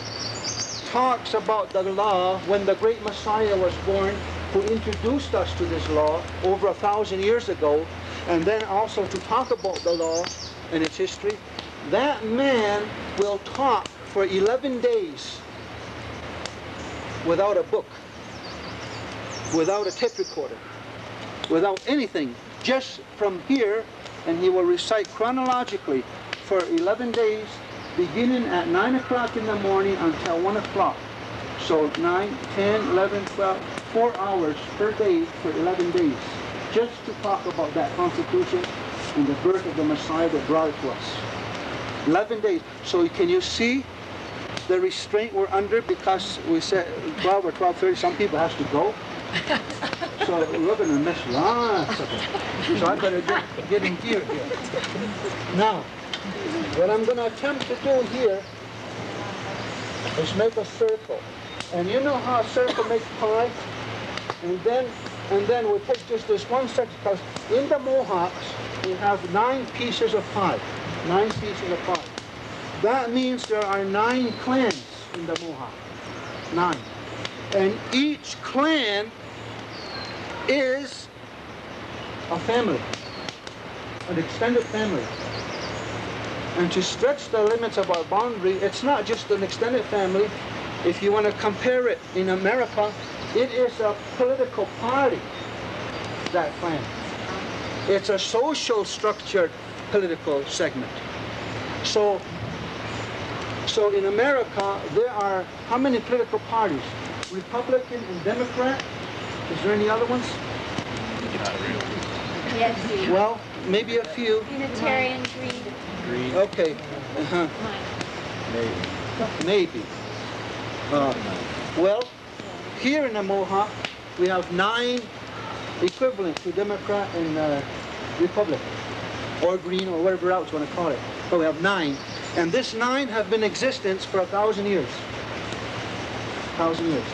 talks about the law, when the great Messiah was born, who introduced us to this law over 1,000 years ago, and then also to talk about the law and its history, that man will talk for 11 days without a book, without a tape recorder, without anything, just from here, and he will recite chronologically for 11 days, beginning at 9 o'clock in the morning until 1 o'clock. So 9, 10, 11, 12, 4 hours per day for 11 days, just to talk about that Constitution and the birth of the Messiah that brought it to us. 11 days. So can you see the restraint we're under, because we said 12 or 12:30, some people have to go. So we're going to miss lots of it. So I better get in gear here. Now, what I'm going to attempt to do here is make a circle. And you know how a circle makes pie? And then we'll take just this one section, because in the Mohawks, we have 9 pieces of pie. 9 pieces of pie. That means there are 9 clans in the Mohawk. 9. And each clan is a family, an extended family. And to stretch the limits of our boundary, it's not just an extended family. If you want to compare it in America, it is a political party, that clan. It's a social structured political segment. So in America, there are how many political parties? Republican and Democrat? Is there any other ones? Yes. Well, maybe a few. Unitarian, Green. Okay. Maybe. Well, here in the Mohawk, we have 9 equivalent to Democrat and Republican, or Green, or whatever else you want to call it. But we have 9. And this 9 have been in existence for 1,000 years. 1,000 years.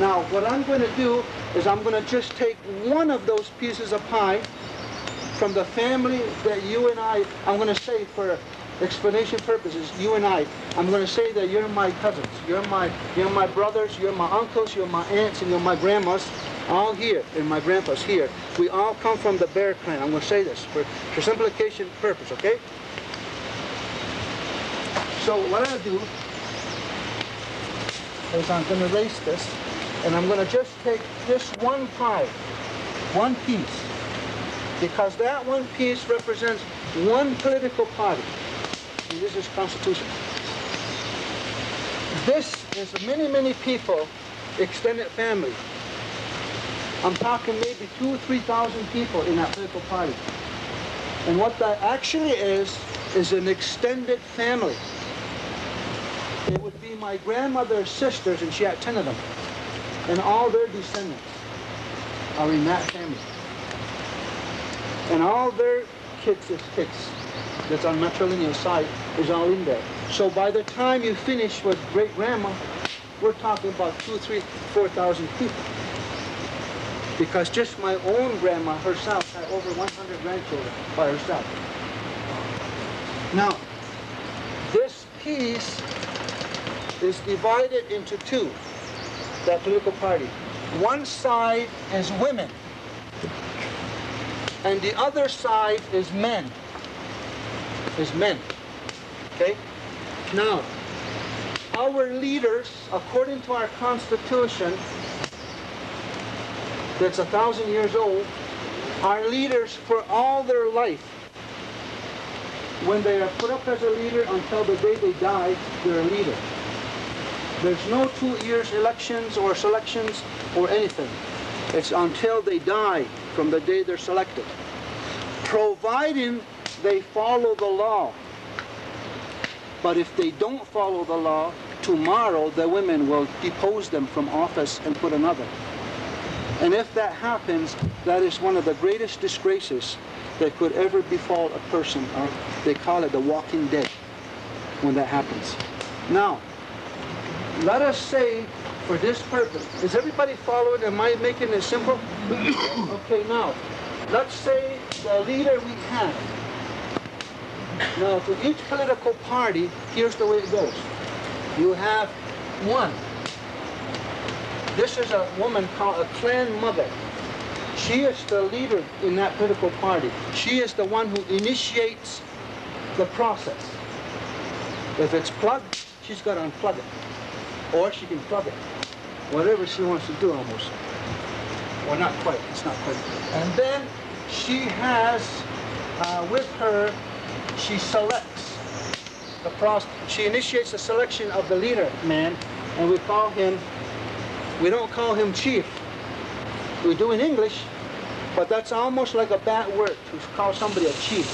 Now, what I'm going to do is I'm going to just take one of those pieces of pie from the family that you and I'm going to say for explanation purposes, you and I'm going to say that you're my cousins, you're my brothers, you're my uncles, you're my aunts, and you're my grandmas, all here, and my grandpa's here. We all come from the Bear clan. I'm going to say this for simplification purpose, okay? So what I'll do is I'm going to erase this, and I'm going to just take this one pie, one piece, because that one piece represents one political party. And this is Constitution. This is many, many people, extended family. I'm talking maybe 2,000 or 3,000 people in that political party. And what that actually is an extended family. It would be my grandmother's sisters, and she had 10 of them. And all their descendants are in that family. And all their kids' that's on matrilineal side is all in there. So by the time you finish with great-grandma, we're talking about 2,000, 3,000, 4,000 people. Because just my own grandma herself had over 100 grandchildren by herself. Now, this piece is divided into 2, that political party. One side is women, and the other side is men. Okay? Now, our leaders, according to our Constitution, that's 1,000 years old, are leaders for all their life. When they are put up as a leader until the day they die, they're a leader. There's no 2 years elections or selections or anything. It's until they die from the day they're selected, providing they follow the law. But if they don't follow the law, tomorrow the women will depose them from office and put another. And if that happens, that is one of the greatest disgraces that could ever befall a person. They call it the walking dead when that happens. Now, let us say, for this purpose, is everybody following? Am I making it simple? Okay, now, let's say the leader we have. Now, for each political party, here's the way it goes. You have one. This is a woman called a clan mother. She is the leader in that political party. She is the one who initiates the process. If it's plugged, she's got to unplug it. Or she can plug it. Whatever she wants to do almost. Well, not quite. It's not quite. And then she has, with her, she selects the process. She initiates the selection of the leader man, and we call him, we don't call him chief. We do in English, but that's almost like a bad word to call somebody a chief.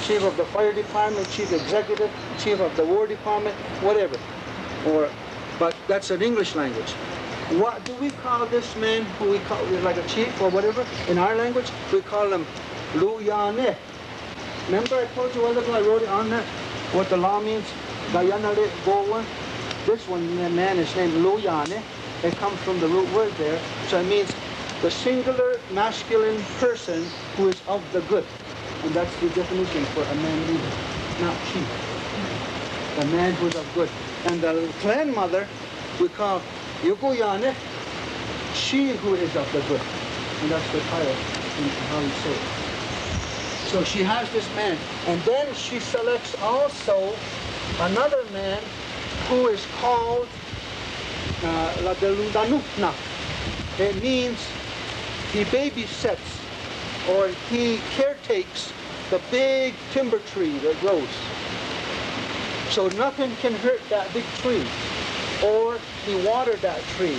Chief of the fire department, chief executive, chief of the war department, whatever. But that's an English language. What do we call this man who we call like a chief or whatever? In our language, we call him Luyane. Remember I told you a while ago, I wrote it on that, what the law means? Gayanare Gowa. This one man is named Luyane. It comes from the root word there. So it means the singular masculine person who is of the good. And that's the definition for a man leader, not chief. The man who is of good. And the clan mother we call Yukuyane, she who is of the good. And that's the title, how you say it. So she has this man. And then she selects also another man who is called La Delundanupna. It means he babysits or he caretakes the big timber tree that grows. So nothing can hurt that big tree. Or he watered that tree.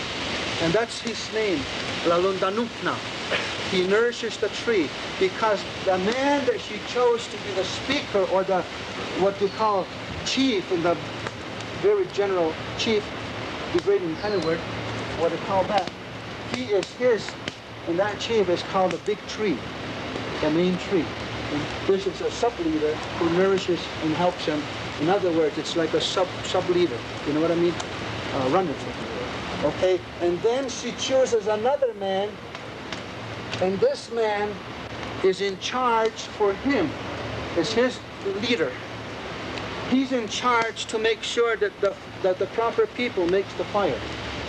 And that's his name, La Lundanupna. He nourishes the tree because the man that she chose to be the speaker or the, what we call chief in the very general chief, degrading kind of word, what they call that, he is his, and that chief is called the big tree, the main tree. And this is a sub-leader who nourishes and helps him. In other words, it's like a sub-leader. You know what I mean? Runner. Okay, and then she chooses another man, and this man is in charge for him, is his leader. He's in charge to make sure that the proper people makes the fire.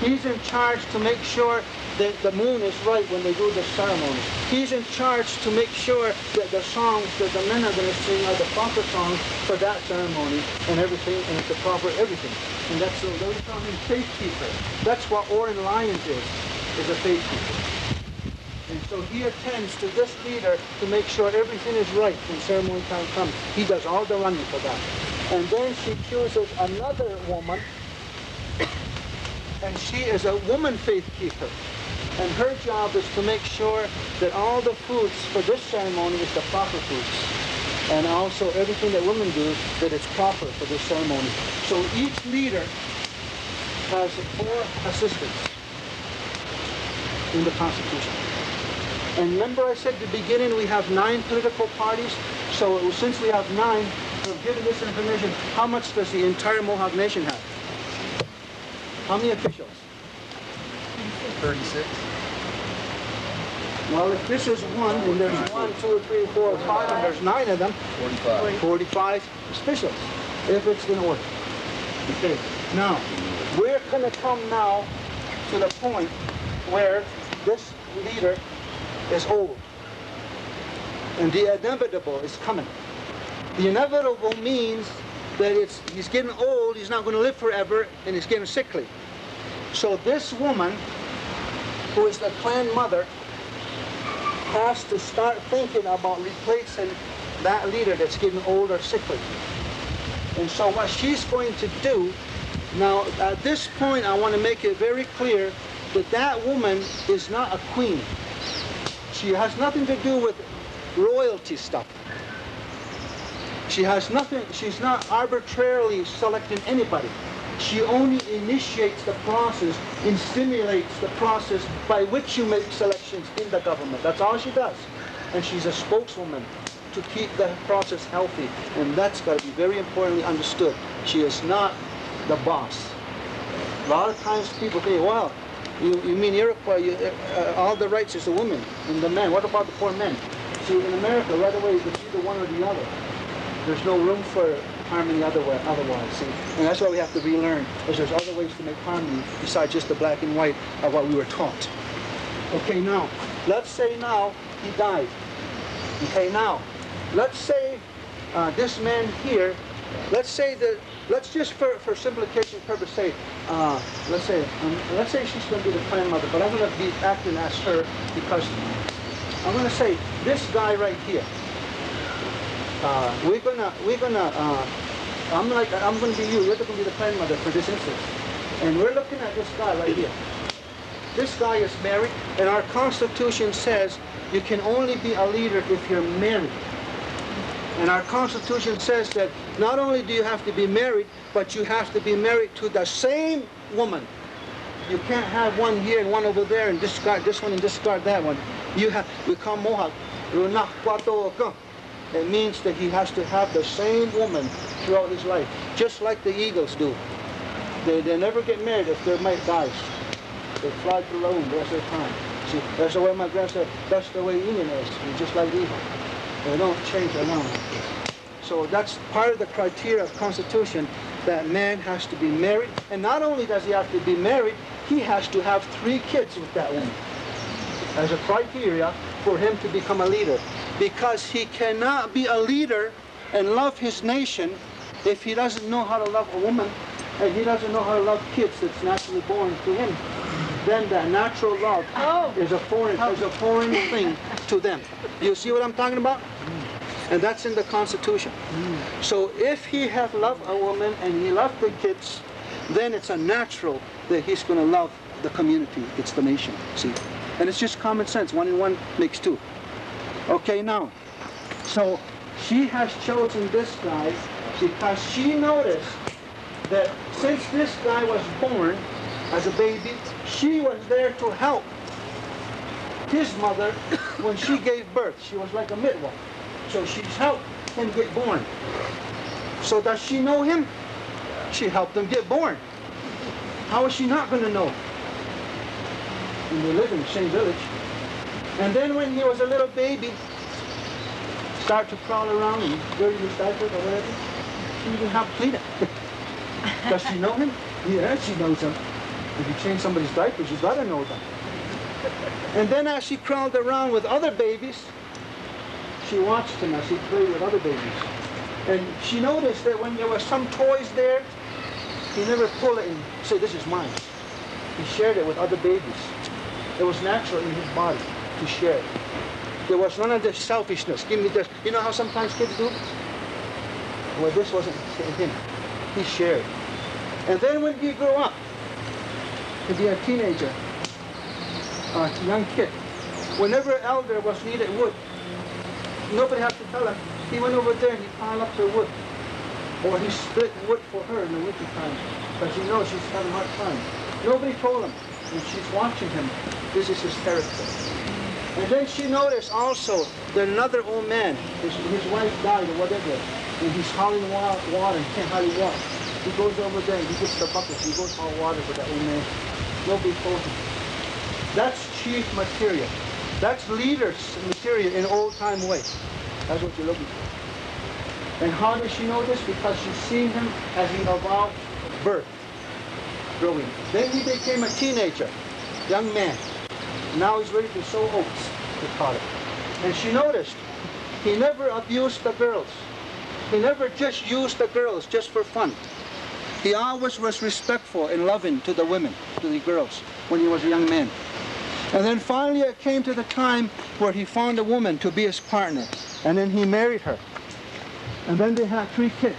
He's in charge to make sure that the moon is right when they do the ceremony. He's in charge to make sure that the songs that the men are going to sing are the proper songs for that ceremony and everything, and it's the proper everything. And that's so they call him faith keeper. That's what Oren Lyons is a faith keeper. And so he attends to this leader to make sure everything is right when ceremony time comes. He does all the running for that. And then she chooses another woman, and she is a woman faith keeper. And her job is to make sure that all the foods for this ceremony is the proper foods. And also everything that women do, that it's proper for this ceremony. So each leader has 4 assistants in the Constitution. And remember I said at the beginning we have 9 political parties. So since we have 9, we're given this information. How much does the entire Mohawk Nation have? How many officials? 36. Well, if this is 1, and there's 1, 2, 3, 4, 5, and there's 9 of them, 45. 45 officials, if it's in order. Okay, now, we're going to come now to the point where this leader is old, and the inevitable is coming. The inevitable means that he's getting old, he's not going to live forever, and he's getting sickly. So this woman, who is the clan mother, has to start thinking about replacing that leader that's getting old or sickly. And so what she's going to do, now at this point I want to make it very clear that that woman is not a queen. She has nothing to do with royalty stuff. She has nothing, she's not arbitrarily selecting anybody. She only initiates the process and stimulates the process by which you make selections in the government. That's all she does. And she's a spokeswoman to keep the process healthy. And that's got to be very importantly understood. She is not the boss. A lot of times people think, well, you mean Iroquois, all the rights is the women and the men. What about the poor men? See, in America, right away, it's either one or the other. There's no room for harmony otherwise, see? And that's why we have to relearn, because there's other ways to make harmony besides just the black and white of what we were taught. Okay, now, let's say now he died. Okay, now, let's say this man here, let's say that, let's just for simplification purpose say, let's say she's going to be the clan mother, but I'm going to be acting as her because I'm going to say this guy right here. I'm going to be you. You're going to be the clan mother for this instance, and we're looking at this guy right here. This guy is married, and our Constitution says you can only be a leader if you're married. And our Constitution says that not only do you have to be married, but you have to be married to the same woman. You can't have one here and one over there and discard this one and discard that one. We call Mohawk. It means that he has to have the same woman throughout his life, just like the eagles do. They never get married if their mate dies. They fly to the moon the rest of their time. See, that's the way my grand said, that's the way Indian is, just like eagle. They don't change around. So that's part of the criteria of Constitution, that man has to be married. And not only does he have to be married, he has to have 3 kids with that woman as a criteria for him to become a leader. Because he cannot be a leader and love his nation if he doesn't know how to love a woman and he doesn't know how to love kids that's naturally born to him. Then that natural love is a foreign thing to them. You see what I'm talking about? And that's in the Constitution. So if he has loved a woman and he loved the kids, then it's a natural that he's going to love the community. It's the nation, see? And it's just common sense. 1 and 1 makes 2. Okay, now, so she has chosen this guy because she noticed that since this guy was born as a baby, she was there to help his mother when she gave birth. She was like a midwife. So she's helped him get born. So does she know him? She helped him get born. How is she not going to know? And they live in the same village. And then when he was a little baby, start to crawl around and dirty his diaper or whatever, she even helped clean it. Does she know him? Yeah, she knows him. If you change somebody's diapers, you gotta know them. And then as she crawled around with other babies, she watched him as he played with other babies. And she noticed that when there were some toys there, he never pulled it and said, this is mine. He shared it with other babies. It was natural in his body to share. There was none of this selfishness. Give me this. You know how sometimes kids do? Well, this wasn't him. He shared. And then when he grew up, to be a teenager, a young kid, whenever elder was needed wood, nobody had to tell him. He went over there and he piled up her wood. Or he split wood for her in the winter time. Because he knows she's having a hard time. Nobody told him. And she's watching him. This is his character. And then she noticed also that another old man, his wife died or whatever, and he's hauling water and can't hardly walk. He goes over there and he gets the bucket. He goes haul water for that old man. Nobody told him. That's chief material. That's leaders material in old-time way. That's what you're looking for. And how does she know this? Because she's seen him as he evolved birth, growing. Then he became a teenager, young man. Now he's ready to sow oats, they call it. And she noticed he never abused the girls. He never just used the girls just for fun. He always was respectful and loving to the women, to the girls, when he was a young man. And then finally it came to the time where he found a woman to be his partner. And then he married her. And then they had 3 kids.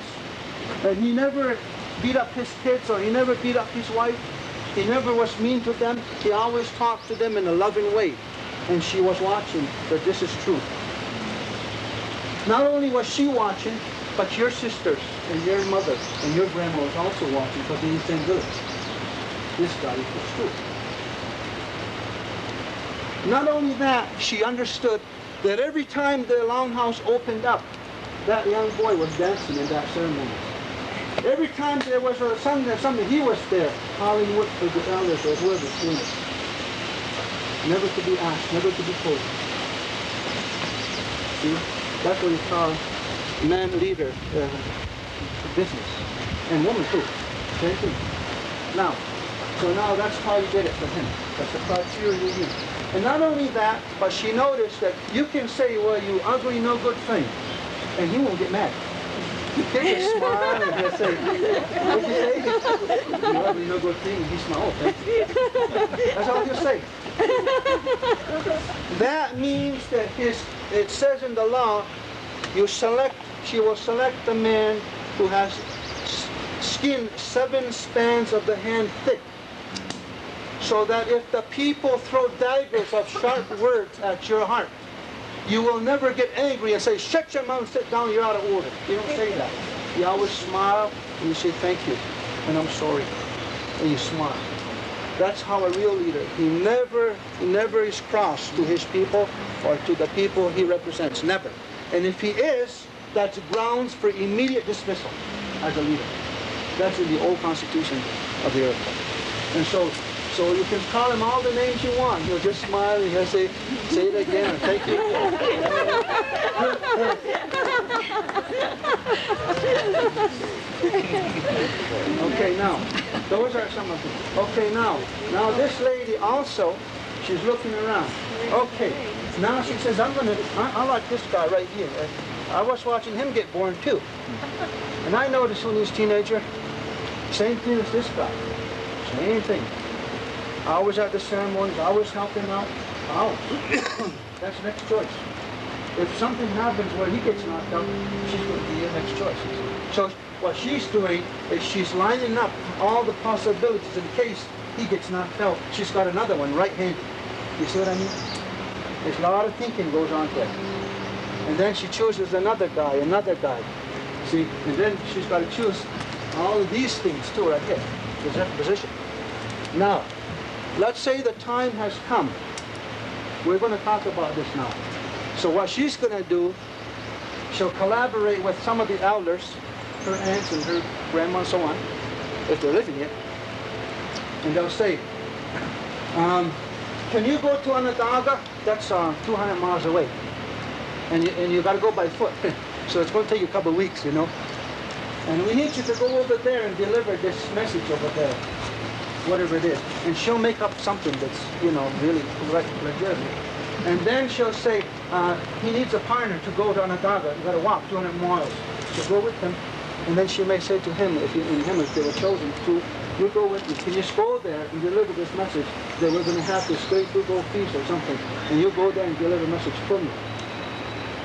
And he never beat up his kids, or he never beat up his wife. He never was mean to them. He always talked to them in a loving way. And she was watching that this is true. Not only was she watching, but your sisters and your mother and your grandma was also watching, because they didn't think good. This guy is true. Not only that, she understood that every time the longhouse opened up, that young boy was dancing in that ceremony. Every time there was a something, he was there, howling with the elders or whoever doing it. Never to be asked, never to be told. See? That's what you call man leader business. And woman too. Same thing. Now, so now that's how you get it for him. That's the criteria you use. And not only that, but she noticed that you can say, well, you ugly, no good thing, and he won't get mad. He'll just smile and he'll say, what'd you say? You ugly, no good thing, and he smiles, oh, thank you. That's all he'll say. That means that it says in the law, she will select the man who has skin 7 spans of the hand thick, so that if the people throw daggers of sharp words at your heart, you will never get angry and say, shut your mouth, sit down, you're out of order. You don't say that. You always smile and you say, thank you, and I'm sorry, and you smile. That's how a real leader, he never is cross to his people or to the people he represents, never. And if he is, that's grounds for immediate dismissal as a leader. That's in the old constitution of the Iroquois. And so you can call him all the names you want. He'll just smile and he'll say it again. Thank you. Okay, now, those are some of them. Okay, now this lady also, she's looking around. Okay, now she says, I like this guy right here. I was watching him get born too. And I noticed when he was a teenager, same thing as this guy. Same thing. I was at the ceremonies, I was helping out. Always. That's the next choice. If something happens where he gets knocked out, she's going to be your next choice. So what she's doing is she's lining up all the possibilities in case he gets knocked out. She's got another one right-handed. You see what I mean? There's a lot of thinking goes on there. And then she chooses another guy. See, and then she's got to choose all of these things too right here. There's that position. Now, let's say the time has come. We're going to talk about this now. So what she's going to do, she'll collaborate with some of the elders, her aunts and her grandma and so on, if they're living yet. And they'll say, can you go to Onondaga? That's 200 miles away. And you got to go by foot. So it's going to take you a couple of weeks, you know. And we need you to go over there and deliver this message over there, whatever it is. And she'll make up something that's, you know, really legitimate. And then she'll say, he needs a partner to go to Onondaga. You got to walk 200 miles. So go with him. And then she may say to him, if they were chosen to, you go with me. Can you just go there and deliver this message that we're going to have this great big old feast or something. And you go there and deliver a message for me.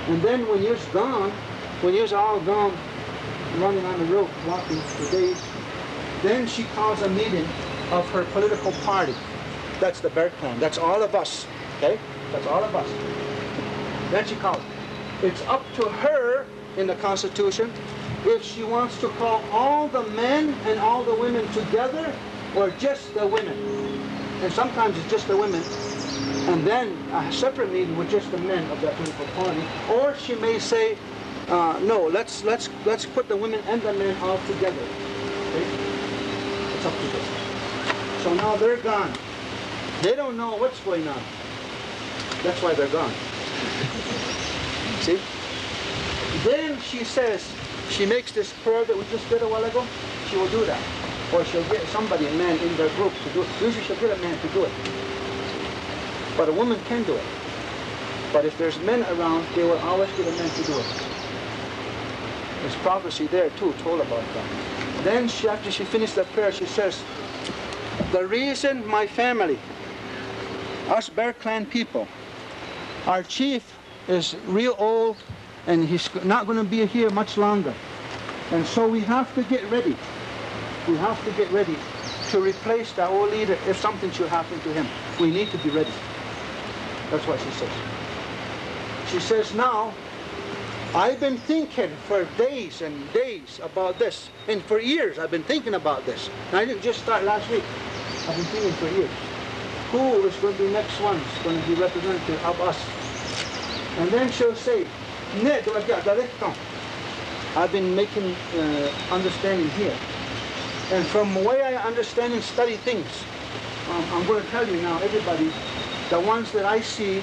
And then when you're gone, when you're all gone, running on the road, walking for days, then she calls a meeting of her political party. That's the Bertha clan. That's all of us. Okay? That's all of us. Then she calls. It's up to her in the Constitution if she wants to call all the men and all the women together or just the women. And sometimes it's just the women. And then a separate meeting with just the men of that political party. Or she may say, no, let's put the women and the men all together. Okay? It's up to them. So now they're gone. They don't know what's going on. That's why they're gone. See? Then she says, she makes this prayer that we just did a while ago. She will do that. Or she'll get somebody, a man in their group to do it. Usually she'll get a man to do it. But a woman can do it. But if there's men around, they will always get a man to do it. There's prophecy there too, told about that. Then after she finished the prayer, she says, the reason my family, us Bear Clan people, our chief is real old and he's not going to be here much longer. And so we have to get ready. We have to get ready to replace the old leader if something should happen to him. We need to be ready. That's what she says. She says, now, I've been thinking for days and days about this. And for years I've been thinking about this. And I didn't just start last week. I've been thinking for years. Who is going to be next one? Going to be representative of us? And then she'll say, I've been making understanding here. And from the way I understand and study things, I'm going to tell you now, everybody, the ones that I see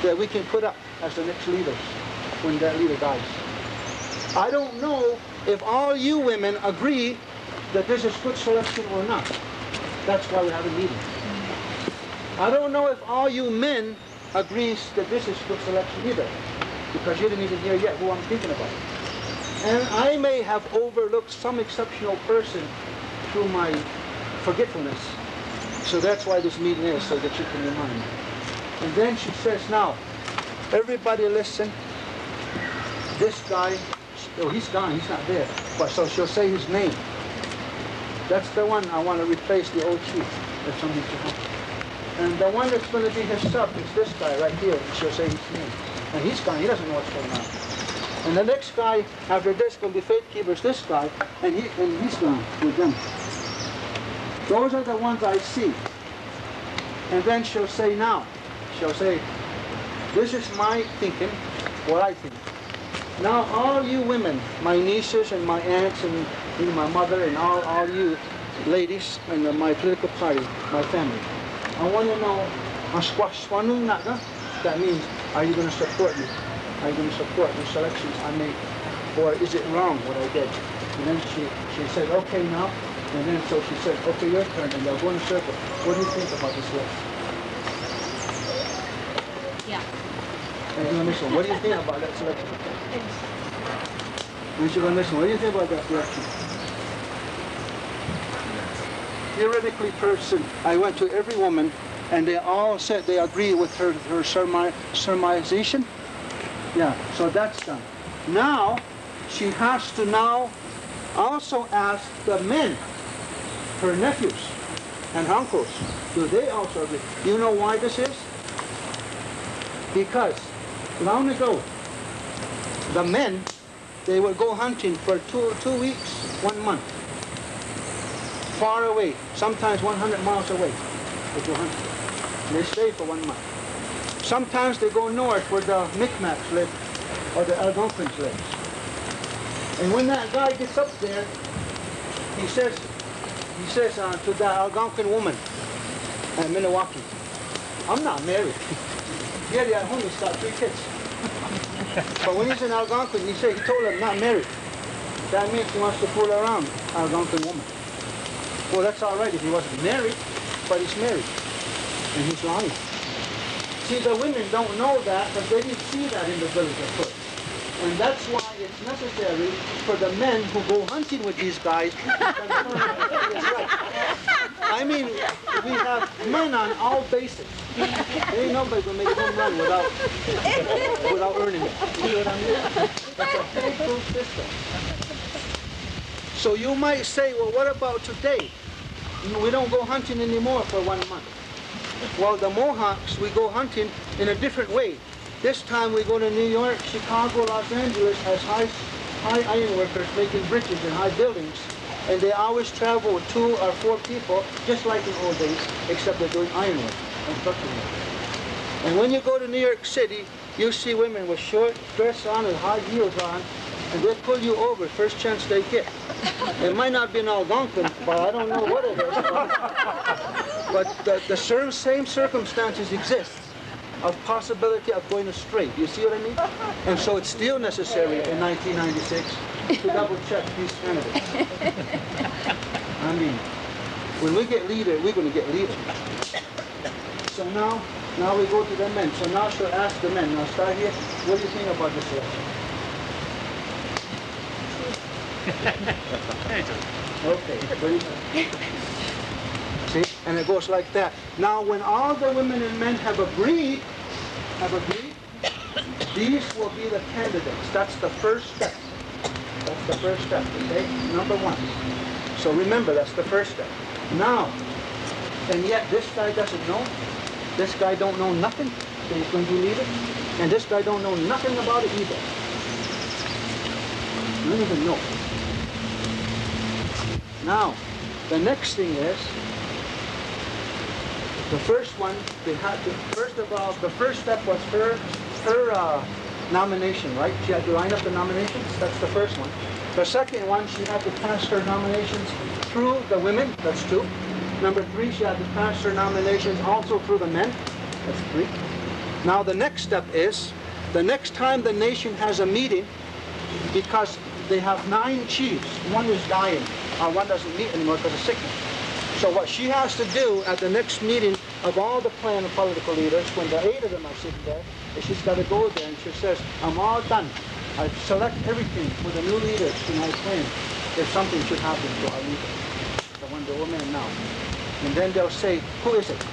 that we can put up as the next leaders when that leader dies. I don't know if all you women agree that this is good selection or not. That's why we have a meeting. I don't know if all you men agrees that this is good selection either, because you didn't even hear yet who I'm thinking about. And I may have overlooked some exceptional person through my forgetfulness. So that's why this meeting is, so that you can remind me. And then she says, now, everybody listen. This guy, oh, he's gone, he's not there. But so she'll say his name. That's the one I want to replace the old chief, if something should happen. And the one that's going to be his sub is this guy right here, and she'll say his name. And he's gone, he doesn't know what's going on. And the next guy after this going to be faith keepers, this guy, and he's gone with them. Those are the ones I see. And then she'll say now, she'll say, this is my thinking, what I think. Now all you women, my nieces and my aunts and my mother and all you ladies in my political party, my family, I want to know, that means, are you going to support me? Are you going to support the selections I make? Or is it wrong what I did? And then she said, okay now. And then so she said, okay, your turn. And they'll go in a circle. What do you think about this list? Yeah. And you're going to listen, what do you think about that selection? And she's going to listen, what do you think about that selection? Theoretically person, I went to every woman and they all said they agree with her surmisation. Yeah, so that's done. Now, she has to now also ask the men, her nephews and uncles, do they also agree? You know why this is? Because long ago, the men, they would go hunting for two weeks, 1 month. Far away, sometimes 100 miles away, they go hunting. They stay for 1 month. Sometimes they go north where the Micmacs live, or the Algonquins live. And when that guy gets up there, he says to the Algonquin woman in Milwaukee, I'm not married. Yeah, at home he's got 3 kids. But when he's in Algonquin, he told her not married. That means he wants to fool around Algonquin woman. Well, that's all right if he wasn't married, but he's married. And he's lying. See, the women don't know that because they didn't see that in the village at first. And that's why it's necessary for the men who go hunting with these guys to confirm that it's right. I mean, we have men on all bases. There ain't nobody gonna make a home run without earning it. You know what I mean? That's a foolproof system. So you might say, well, what about today? We don't go hunting anymore for 1 month. Well, the Mohawks, we go hunting in a different way. This time we go to New York, Chicago, Los Angeles as high iron workers making bridges and high buildings. And they always travel with 2 or 4 people, just like in old days, except they're doing ironwork, construction work. And when you go to New York City, you see women with short dress on and high heels on, and they pull you over first chance they get. It might not be an Algonquin, but I don't know what it is. But the same circumstances exist of possibility of going astray. You see what I mean? And so it's still necessary in 1996 to double check these candidates. I mean, when we get leader, we're going to get leader. So now we go to the men. So now she'll ask the men. Now start here. What do you think about this election? Okay. See? And it goes like that. Now, when all the women and men have agreed, these will be the candidates. That's the first step. That's the first step, okay? Number one. So remember, that's the first step. Now, and yet this guy doesn't know. This guy don't know nothing that he's going to be leader. And this guy don't know nothing about it either. He don't even know. Now, the next thing is, the first one, they had to, first of all, the first step was her nomination, right? She had to line up the nominations. That's the first one. The second one, she had to pass her nominations through the women. That's 2. Number 3, she had to pass her nominations also through the men. That's 3. Now the next step is, the next time the nation has a meeting, because they have 9 chiefs, one is dying, one doesn't meet anymore because of sickness. So what she has to do at the next meeting of all the clan and political leaders, when the 8 of them are sitting there, is she's got to go there and she says, I'm all done. I select everything for the new leaders to my clan. If something should happen to our leader, the one, the woman now. And then they'll say, who is it?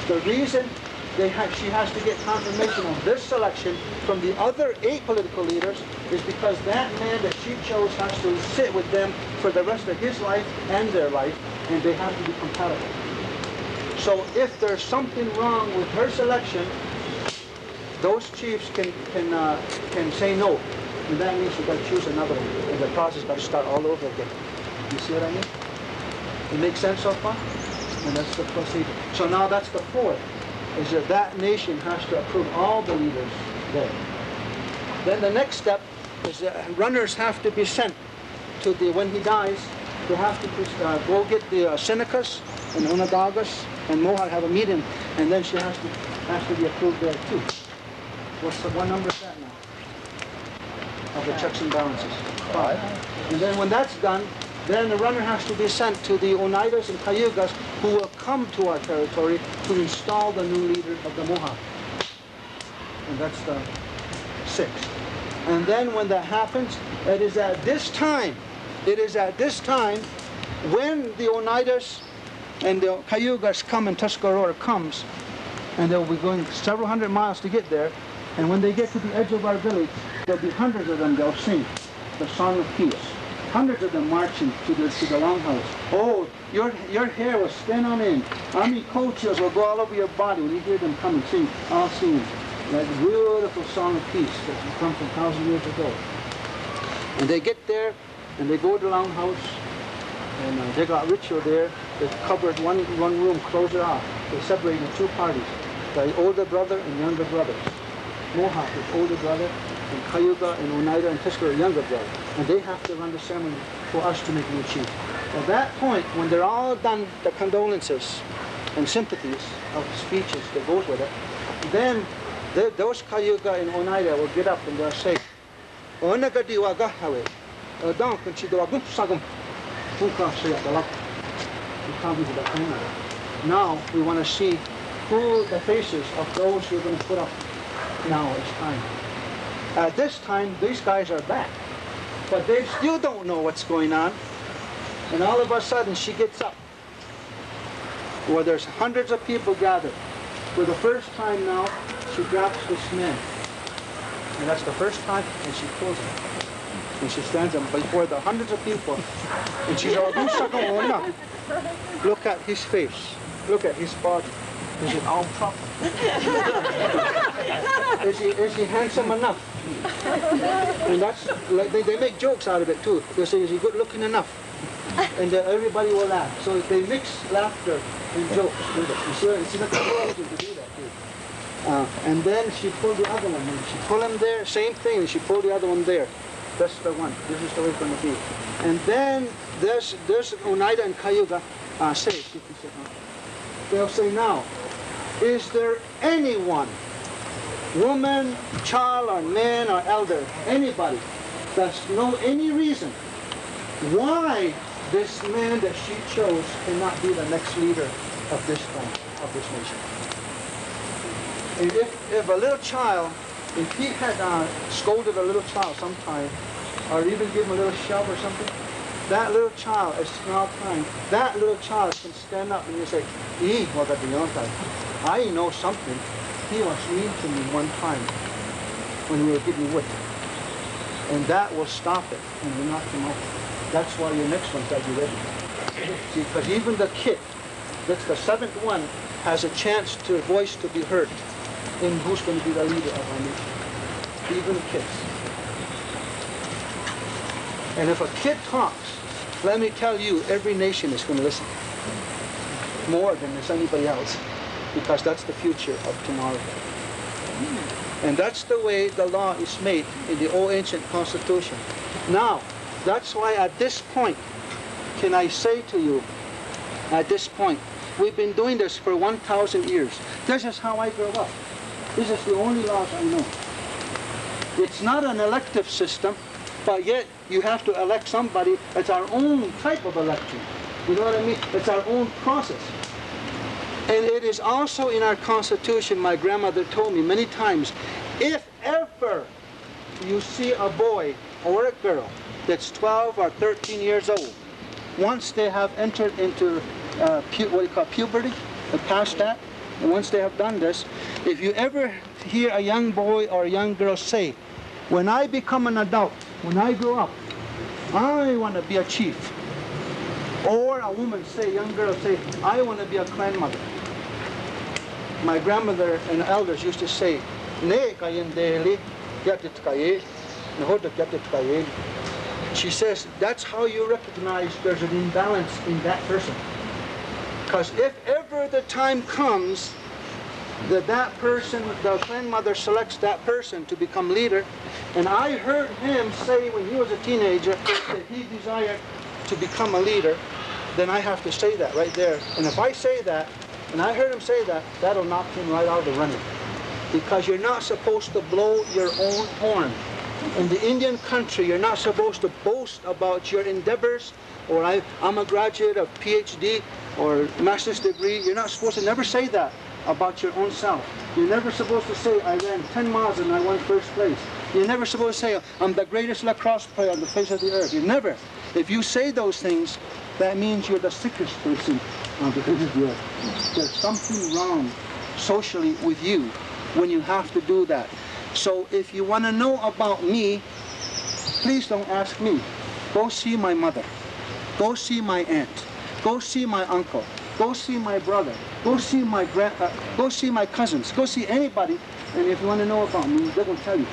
The reason she has to get confirmation of this selection from the other 8 political leaders is because that man that she chose has to sit with them for the rest of his life and their life, and they have to be compatible. So if there's something wrong with her selection, those chiefs can say no, and that means you've got to choose another one, and the process got to start all over again. You see what I mean? It makes sense so far? And that's the procedure. So now that's the 4th, is that nation has to approve all the leaders there. Then the next step is that runners have to be sent to when he dies, they have to go get the Senecas and Onondagas and Mohawk have a meeting, and then she has to be approved there too. What number is that now? Of the checks and balances. 5. And then when that's done, then the runner has to be sent to the Oneidas and Cayugas who will come to our territory to install the new leader of the Mohawk. And that's the 6th. And then when that happens, it is at this time when the Oneidas and the Cayugas come and Tuscarora comes, and they'll be going several hundred miles to get there, and when they get to the edge of our village, there'll be hundreds of them, they'll sing the Song of Peace. Hundreds of them marching to the longhouse. Oh, your hair will stand on end. Army cold chills will go all over your body when you hear them come and sing, all singing that beautiful Song of Peace that comes from 1,000 years ago. And they get there, and they go to the longhouse, and they got ritual there. They covered one room, close it off. They separate in 2 parties, the older brother and younger brothers. Mohawk is older brother, and Cayuga and Oneida and Tuscarora younger brother. And they have to run the ceremony for us to make new chief. At that point, when they're all done the condolences and sympathies of the speeches that goes with it, then those Cayuga and Oneida will get up and they'll say, now we want to see who the faces of those who are going to put up. Now it's time. At this time, these guys are back, but they still don't know what's going on. And all of a sudden, she gets up, where there's hundreds of people gathered. For the first time now, she grabs this man. And that's the first time, and she pulls him. And she stands up before the hundreds of people. And she's all, look at his face. Look at his body. Is it all proper? Is he handsome enough? And that's, like, they make jokes out of it too. They say, is he good looking enough? And everybody will laugh. So they mix laughter and jokes with it. You see, that's easy to do that too. And then she pulled the other one. And she pulled him there, same thing, and she pulled the other one there. That's the one. This is the way it's going to be. And then there's Oneida and Cayuga say, they'll say now, is there anyone, woman, child, or man, or elder, anybody, that's know any reason why this man that she chose cannot be the next leader of this land, of this nation? And if a little child, if he had scolded a little child sometime, or even give him a little shove or something, that little child, at small time, that little child can stand up and you say, I know something. He was mean to me one time when we were getting whipped. And that will stop it and will knock him out. That's why your next one's got to be ready. See, because even the kid, that's the seventh one, has a chance to voice to be heard in who's going to be the leader of our nation. Even kids. And if a kid talks, let me tell you, every nation is going to listen. More than there's anybody else. Because that's the future of tomorrow. And that's the way the law is made in the old ancient constitution. Now, that's why at this point, can I say to you, at this point, we've been doing this for 1,000 years. This is how I grew up. This is the only laws I know. It's not an elective system, but yet you have to elect somebody. It's our own type of election. You know what I mean? It's our own process. And it is also in our Constitution, my grandmother told me many times, if ever you see a boy or a girl that's 12 or 13 years old, once they have entered into puberty, past that, and once they have done this, if you ever hear a young boy or a young girl say, when I become an adult, when I grow up, I want to be a chief. Or a woman say, young girl say, I want to be a grandmother. My grandmother and elders used to say, she says, that's how you recognize there's an imbalance in that person. Because if ever the time comes that person, the grandmother selects that person to become leader, and I heard him say when he was a teenager that he desired to become a leader, then I have to say that right there. And if I say that, and I heard him say that, that'll knock him right out of the running. Because you're not supposed to blow your own horn. In the Indian country, you're not supposed to boast about your endeavors, or I'm a graduate of PhD or master's degree. You're not supposed to never say that about your own self. You're never supposed to say, I ran 10 miles and I won first place. You're never supposed to say, I'm the greatest lacrosse player on the face of the earth. You never. If you say those things, that means you're the sickest person on the face of the earth. There's something wrong socially with you when you have to do that. So if you want to know about me, please don't ask me. Go see my mother. Go see my aunt. Go see my uncle. Go see my brother. Go see my go see my cousins. Go see anybody. And if you want to know about me, they're going to tell you.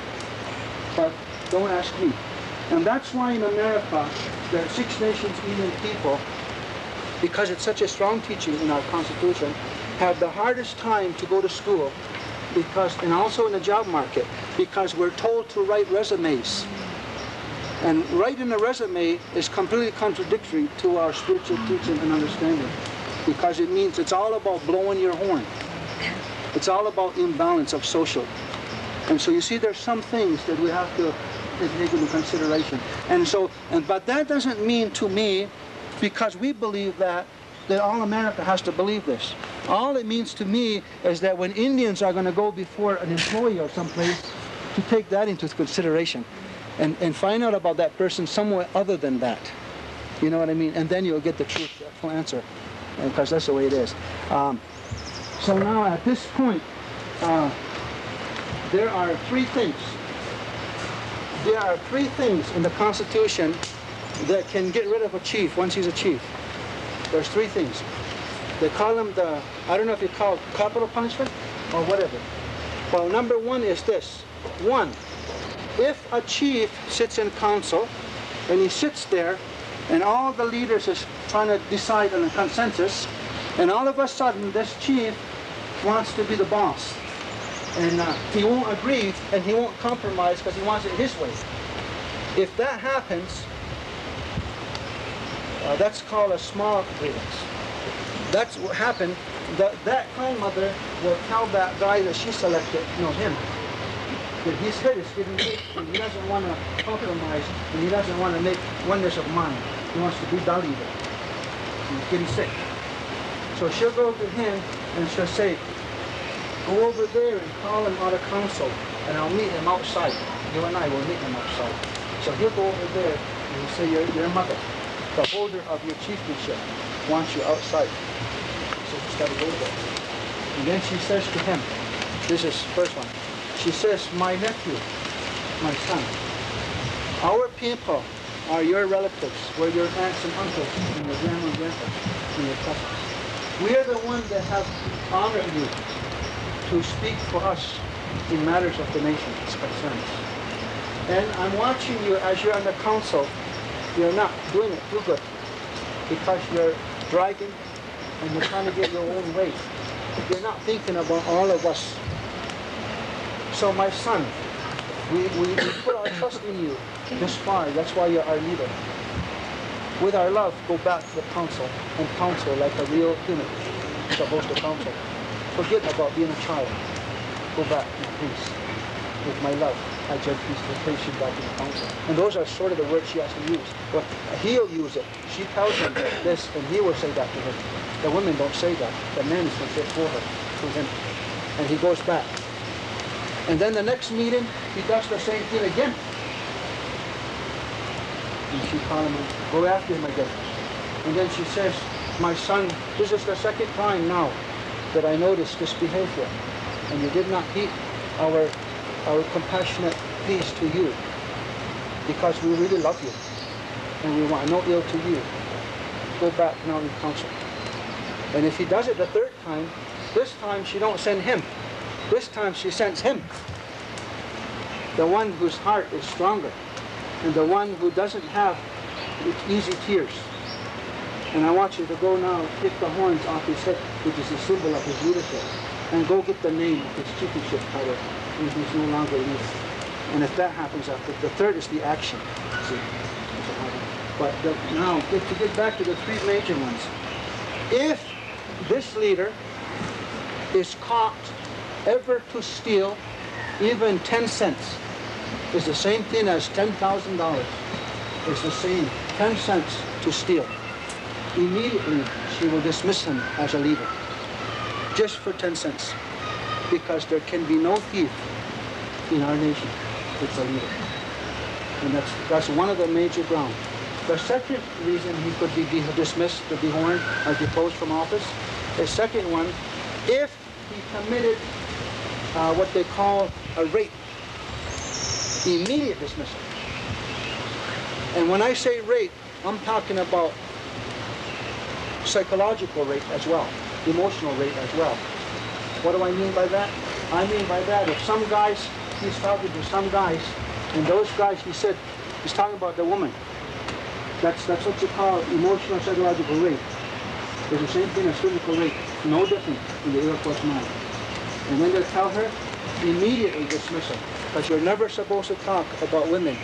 But don't ask me. And that's why in America, there are 6 nations, Indian people, because it's such a strong teaching in our Constitution, have the hardest time to go to school, because, and also in the job market, because we're told to write resumes. And writing a resume is completely contradictory to our spiritual teaching and understanding, because it means it's all about blowing your horn. It's all about imbalance of social. And so you see, there's some things that we have to take into consideration. And so, but that doesn't mean to me, because we believe that all America has to believe this. All it means to me is that when Indians are going to go before an employee or someplace, to take that into consideration and find out about that person somewhere other than that. You know what I mean? And then you'll get the truthful answer, because that's the way it is. So now at this point, there are 3 things. There are 3 things in the Constitution that can get rid of a chief once he's a chief. There's 3 things. They call them I don't know if you call it capital punishment or whatever. Well, number 1 is this. 1, if a chief sits in council and he sits there and all the leaders is trying to decide on a consensus, and all of a sudden this chief wants to be the boss. And he won't agree and he won't compromise because he wants it his way. If that happens, that's called a small grievance. That's what happened. That grandmother will tell that guy that she selected, him, that his head is getting big and he doesn't want to compromise and he doesn't want to make oneness of mind. He wants to be the leader. He's getting sick. So she'll go to him and she'll say, go over there and call him out of council and I'll meet him outside. You and I will meet him outside. So he'll go over there and he'll say, your mother, the holder of your chieftainship, wants you outside. So he's got to go there. And then she says to him, this is first one, she says, my nephew, my son, our people are your relatives. We're your aunts and uncles and your grandma and grandpa and your cousins. We are the ones that have honored you to speak for us in matters of the nation's concerns. And I'm watching you as you're on the council. You're not doing it too good because you're bragging and you're trying to get your own way. You're not thinking about all of us. So my son, we put our trust in you this far. That's why you're our leader. With our love, go back to the council and counsel like a real human is supposed to counsel. Forget about being a child. Go back in peace. With my love, I judge peace to place you back in the council. And those are sort of the words she has to use. Well, he'll use it. She tells him this, and he will say that to her. The women don't say that. The men is going to say it for her, to him. And he goes back. And then the next meeting, he does the same thing again. And she calls him, go after him again. And then she says, my son, this is the second time now that I noticed this behavior. And you did not heed our compassionate pleas to you because we really love you and we want no ill to you. Go back now in council. And if he does it the third time, this time she don't send him. This time she sends him. The one whose heart is stronger and the one who doesn't have easy tears. And I want you to go now, take the horns off his head, which is a symbol of his leadership, and go get the name of his chieftainship title, and he's no longer leader. And if that happens after, the third is the action. See? But now, to get back to the three major ones, if this leader is caught ever to steal even 10 cents, it's the same thing as $10,000. It's the same, 10 cents to steal. Immediately, she will dismiss him as a leader, just for 10 cents, because there can be no thief in our nation that's a leader. And that's one of the major grounds. The second reason he could be dismissed, to be dehorned, or deposed from office, the second one, if he committed what they call a rape, immediate dismissal. And when I say rape, I'm talking about psychological rape as well, emotional rape as well. What do I mean by that? I mean by that, if some guys, he's talking to some guys, and those guys, he said, he's talking about the woman. That's what you call emotional psychological rape. It's the same thing as physical rape, no different in the Iroquois mind. And then they tell her, immediately dismiss her, because you're never supposed to talk about women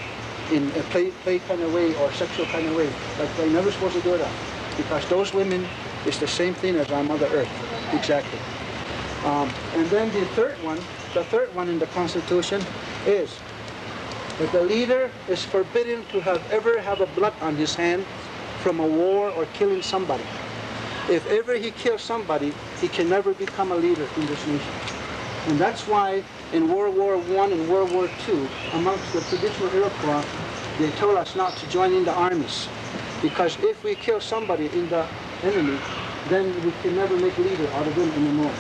in a play kind of way or sexual kind of way. Like, you're never supposed to do that, because those women is the same thing as our Mother Earth, exactly. And then the third one in the Constitution is that the leader is forbidden to ever have a blood on his hand from a war or killing somebody. If ever he kills somebody, he can never become a leader in this nation. And that's why in World War I and World War II, amongst the traditional Iroquois, they told us not to join in the armies. Because if we kill somebody in the enemy, then we can never make a leader out of them anymore.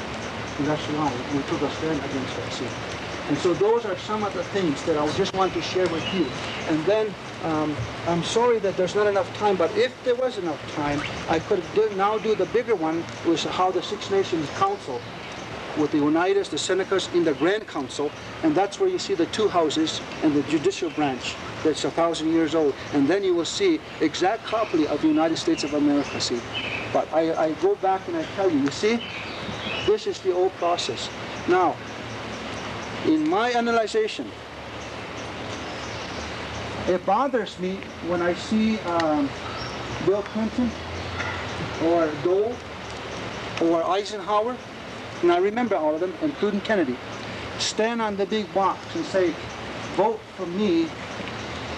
And that's why we took a stand against that, see. And so those are some of the things that I just want to share with you. And then, I'm sorry that there's not enough time, but if there was enough time, I could now do the bigger one, which is how the Six Nations Council, with the Oneidas, the Senecas in the Grand Council, and that's where you see the two houses and the judicial branch that's 1,000 years old. And then you will see exact copy of the United States of America, see. But I go back and I tell you, you see, this is the old process. Now, in my analyzation, it bothers me when I see Bill Clinton or Dole or Eisenhower, and I remember all of them, including Kennedy, stand on the big box and say, vote for me,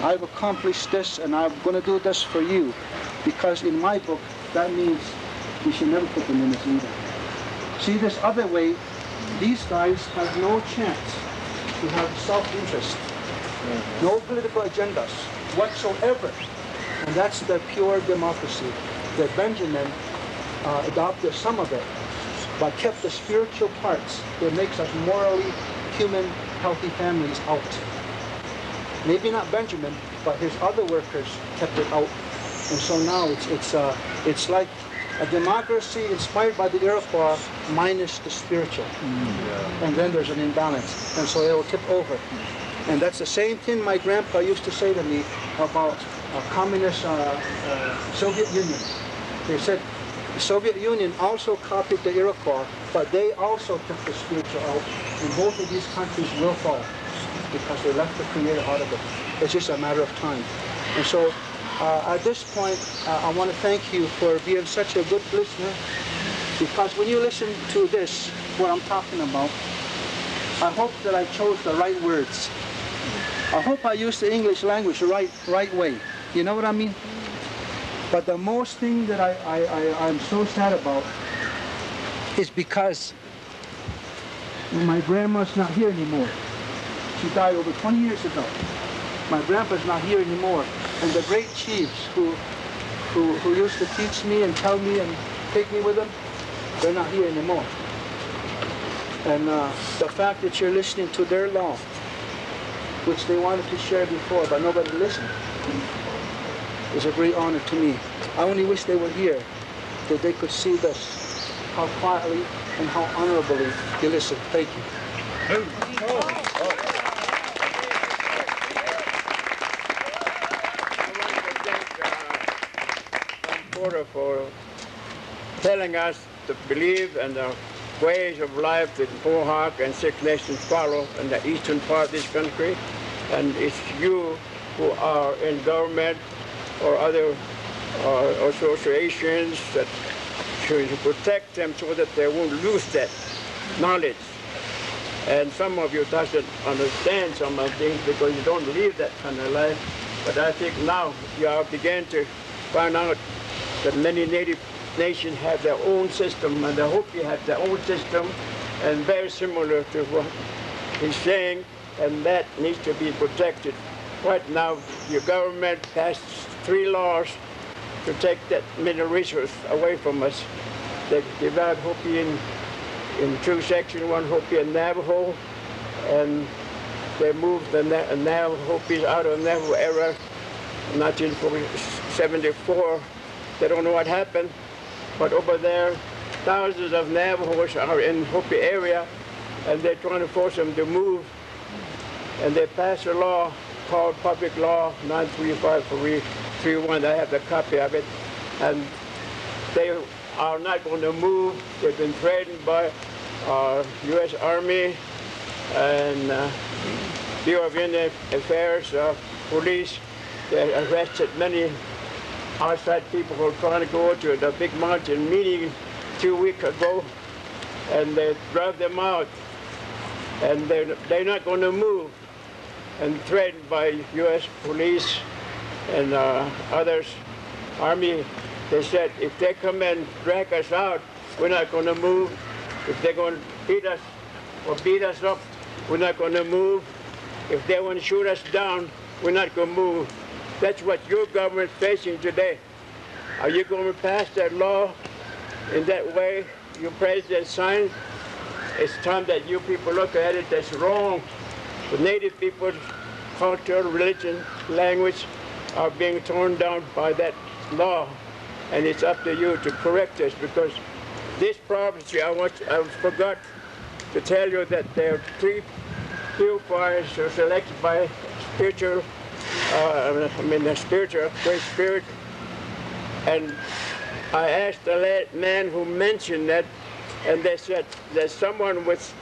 I've accomplished this and I'm going to do this for you. Because in my book, that means we should never put them in as leader. See, this other way, these guys have no chance to have self-interest, no political agendas. whatsoever. And that's the pure democracy. That Benjamin adopted some of it, but kept the spiritual parts that makes us morally human, healthy families out. Maybe not Benjamin, but his other workers kept it out. And so now it's like a democracy inspired by the Iroquois minus the spiritual. And then there's an imbalance. And so it'll tip over. And that's the same thing my grandpa used to say to me about communist Soviet Union. They said the Soviet Union also copied the Iroquois, but they also took the spiritual out. And both of these countries will fall because they left the Creator out of it. It's just a matter of time. And so at this point, I want to thank you for being such a good listener, because when you listen to this, what I'm talking about, I hope that I chose the right words. I hope I used the English language the right way. You know what I mean? But the most thing that I'm so sad about is because my grandma's not here anymore. She died over 20 years ago. My grandpa's not here anymore. And the great chiefs who used to teach me and tell me and take me with them, they're not here anymore. And the fact that you're listening to their law, which they wanted to share before, but nobody listened, is a great honor to me. I only wish they were here, that they could see this, how quietly and how honorably you listen. Thank you. For telling us to believe in the ways of life that Mohawk and Six Nations follow in the eastern part of this country. And it's you who are in government or other associations that should protect them so that they won't lose that knowledge. And some of you doesn't understand some of things because you don't live that kind of life. But I think now you are beginning to find out that many native nations have their own system, and I hope you have their own system, and very similar to what he's saying, and that needs to be protected. Right now, your government passed 3 laws to take that mineral resource away from us. They divide Hopi in 2 sections, one Hopi and Navajo, and they moved the Navajo Hopis out of the Navajo era in 1974. They don't know what happened, but over there, thousands of Navajos are in Hopi area, and they're trying to force them to move. And they passed a law called Public Law 935-31. I have the copy of it. And they are not going to move. They've been threatened by U.S. Army and Bureau of Indian Affairs, police. They arrested many outside people who are trying to go to the big mountain meeting 2 weeks ago, and they drove them out, and they're not going to move, and threatened by U.S. police and others, Army. They said if they come and drag us out, we're not going to move. If they're going to beat us or beat us up, we're not going to move. If they want to shoot us down, we're not going to move. That's what your government is facing today. Are you going to pass that law in that way? Your president signed. It's time that you people look at it. That's wrong. The native people's culture, religion, language are being torn down by that law. And it's up to you to correct this, because this prophecy, I forgot to tell you that there are 3 purifiers selected by spiritual, the spiritual, Great Spirit. And I asked the man who mentioned that, and they said that someone with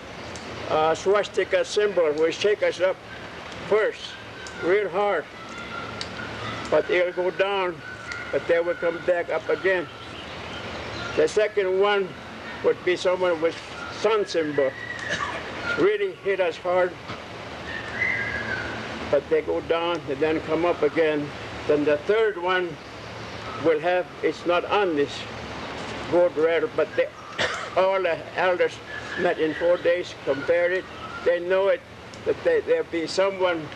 a swastika symbol will shake us up first, real hard. But they'll go down, but they will come back up again. The second one would be someone with sun symbol. Really hit us hard, but they go down and then come up again. Then the third one will have, it's not on this gold radar, but all the elders met in 4 days, compared it. They know it, that there'll be someone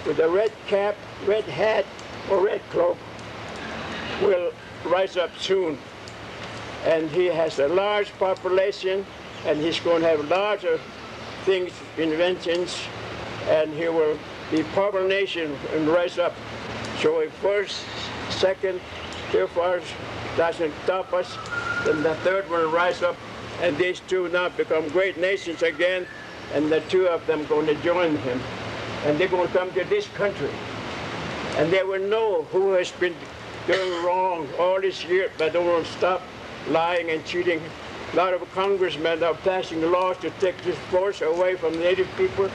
with a red cap, red hat, or red cloak will rise up soon. And he has a large population, and he's going to have lots of things, inventions, and he will be powerful nation and rise up. So if first, second, third, fourth doesn't stop us, then the third will rise up, and these two now become great nations again, and the two of them going to join him. And they're going to come to this country, and they will know who has been doing wrong all this year, but they won't stop lying and cheating. A lot of congressmen are passing laws to take this force away from native people,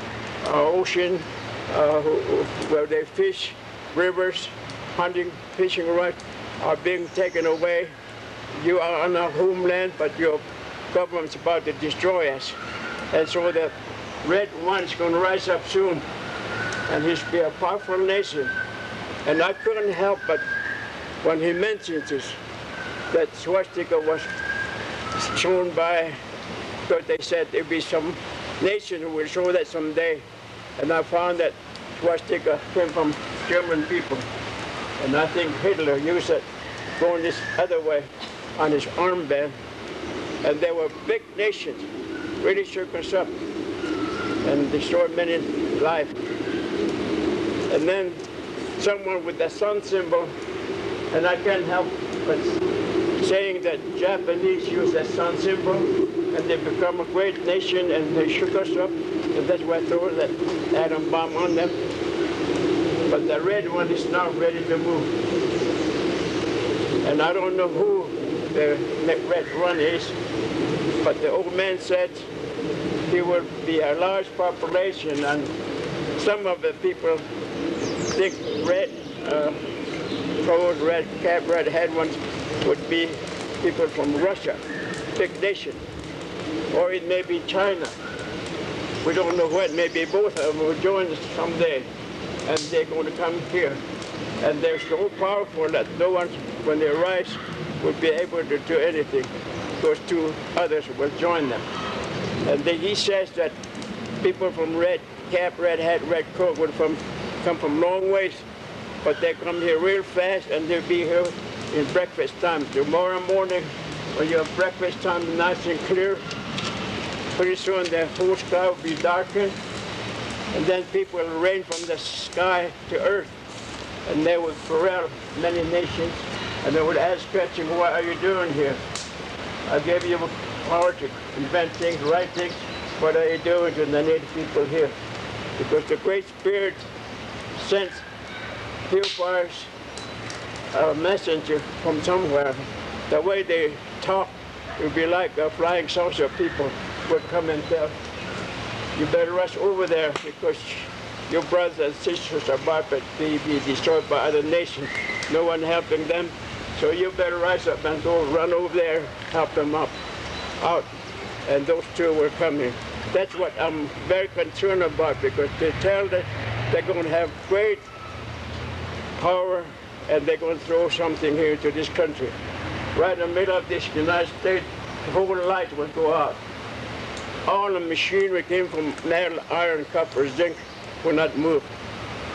ocean, where they fish, rivers, hunting, fishing rights are being taken away. You are on our homeland, but your government's about to destroy us. And so the red one is going to rise up soon, and he's be a powerful nation. And I couldn't help but, when he mentions this, that swastika was shown by, because they said there'd be some nation who will show that someday. And I found that swastika came from German people. And I think Hitler used it going this other way on his armband. And they were big nations, really shook us up and destroyed many lives. And then someone with the sun symbol, and I can't help but saying that Japanese use that sun symbol, and they become a great nation, and they shook us up, and that's why I threw that atom bomb on them. But the red one is not ready to move. And I don't know who the red one is, but the old man said he will be a large population, and some of the people think red coat, red cap, red head ones would be people from Russia, big nation, or it may be China. We don't know what. Maybe both of them will join us someday, and they're going to come here. And they're so powerful that no one, when they rise, will be able to do anything. Those two others will join them. And then he says that people from red cap, red hat, red coat would come from long ways, but they come here real fast, and they'll be here in breakfast time. Tomorrow morning, when you have breakfast time, nice and clear, pretty soon the whole sky will be darkened, and then people will rain from the sky to earth, and they will corral many nations, and they would ask questions, what are you doing here? I gave you power to invent things, write things. What are you doing to the native people here? Because the Great Spirit sent purifiers, a messenger from somewhere. The way they talk, it would be like a flying saucer. People would come and tell, you better rush over there because your brothers and sisters are about to be destroyed by other nations. No one helping them. So you better rise up and go run over there, help them out. And those two were coming. That's what I'm very concerned about, because they tell that they're going to have great power, and they're going to throw something here to this country. Right in the middle of this United States, the whole light will go out. All the machinery came from nail, iron, copper, zinc, will not move.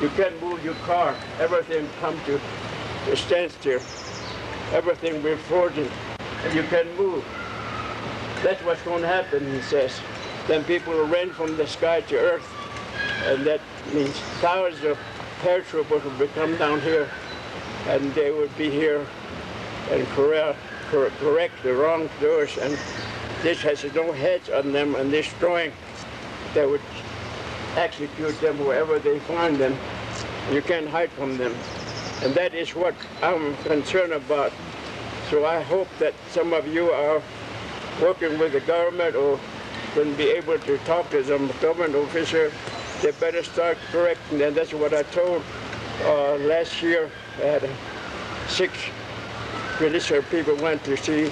You can't move your car. Everything comes to a standstill. Everything will frozen, and you can't move. That's what's going to happen, he says. Then people will rain from the sky to earth, and that means thousands of paratroopers will come down here, and they would be here and correct the wrongdoers, and this has no heads on them, and destroying, they would execute them wherever they find them. You can't hide from them. And that is what I'm concerned about. So I hope that some of you are working with the government or can be able to talk to some government official. They better start correcting them. That's what I told last year. I had 6 militia people went to see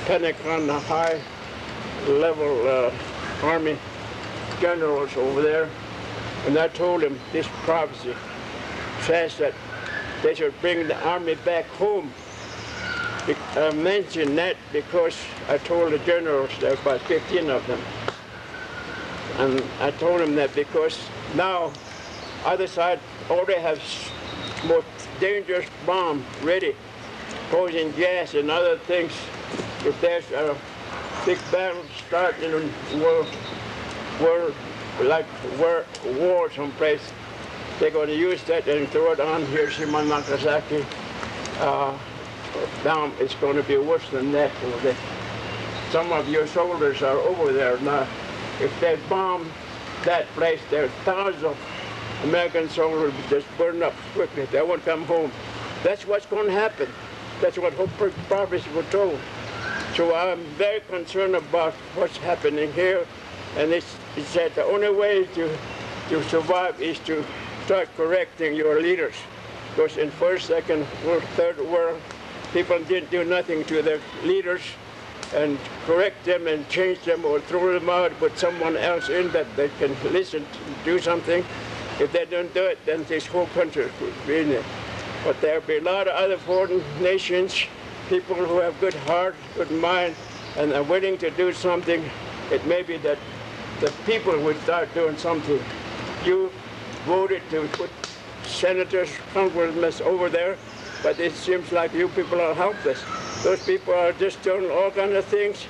Pentagon, the high-level Army generals over there, and I told them this prophecy says that they should bring the army back home. I mentioned that because I told the generals, there were about 15 of them, and I told them that because now other side already have more dangerous bomb ready, poison gas and other things. If there's a big battle starting in war someplace, they're going to use that and throw it on Hiroshima and Nagasaki. Now it's going to be worse than that. Some of your soldiers are over there now. If they bomb that place, there are thousands of American soldiers just burn up quickly. They won't come home. That's what's going to happen. That's what prophets were told. So I'm very concerned about what's happening here. And it's that the only way to survive is to start correcting your leaders. Because in first, second, world, third world, people didn't do nothing to their leaders and correct them and change them or throw them out, put someone else in that they can listen to do something. If they don't do it, then this whole country would be in it. But there'll be a lot of other foreign nations, people who have good heart, good mind, and are willing to do something. It may be that the people would start doing something. You voted to put senators, congressmen over there, but it seems like you people are helpless. Those people are just doing all kinds of things,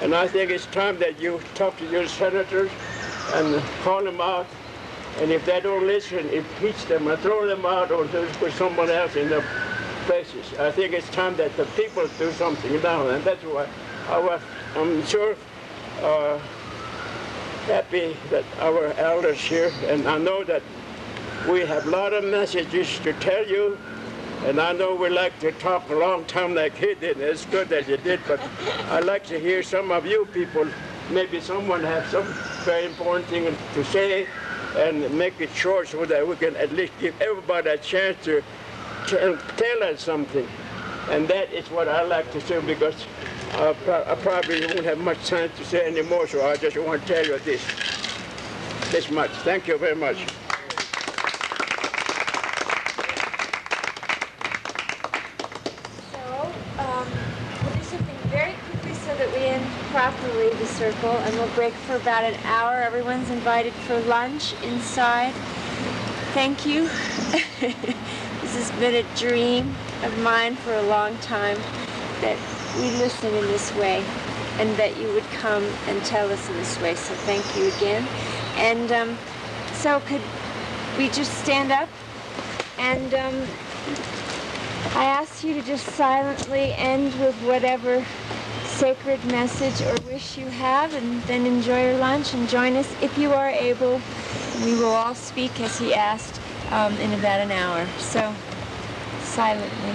and I think it's time that you talk to your senators and call them out, and if they don't listen, impeach them and throw them out or just put someone else in their places. I think it's time that the people do something now, and that's why I'm sure happy that our elders here, and I know that we have a lot of messages to tell you, and I know we like to talk a long time like he did. It's good that you did, but I'd like to hear some of you people, maybe someone has some very important thing to say, and make it short so that we can at least give everybody a chance to tell us something. And that is what I like to say, because I probably won't have much time to say anymore, so I just want to tell you this much. Thank you very much. We'll do something very quickly so that we end properly the circle, and we'll break for about an hour. Everyone's invited for lunch inside. Thank you. This has been a dream of mine for a long time, that we listen in this way and that you would come and tell us in this way. So thank you again. And so could we just stand up? And I ask you to just silently end with whatever sacred message or wish you have, and then enjoy your lunch and join us if you are able. We will all speak as he asked in about an hour. So silently.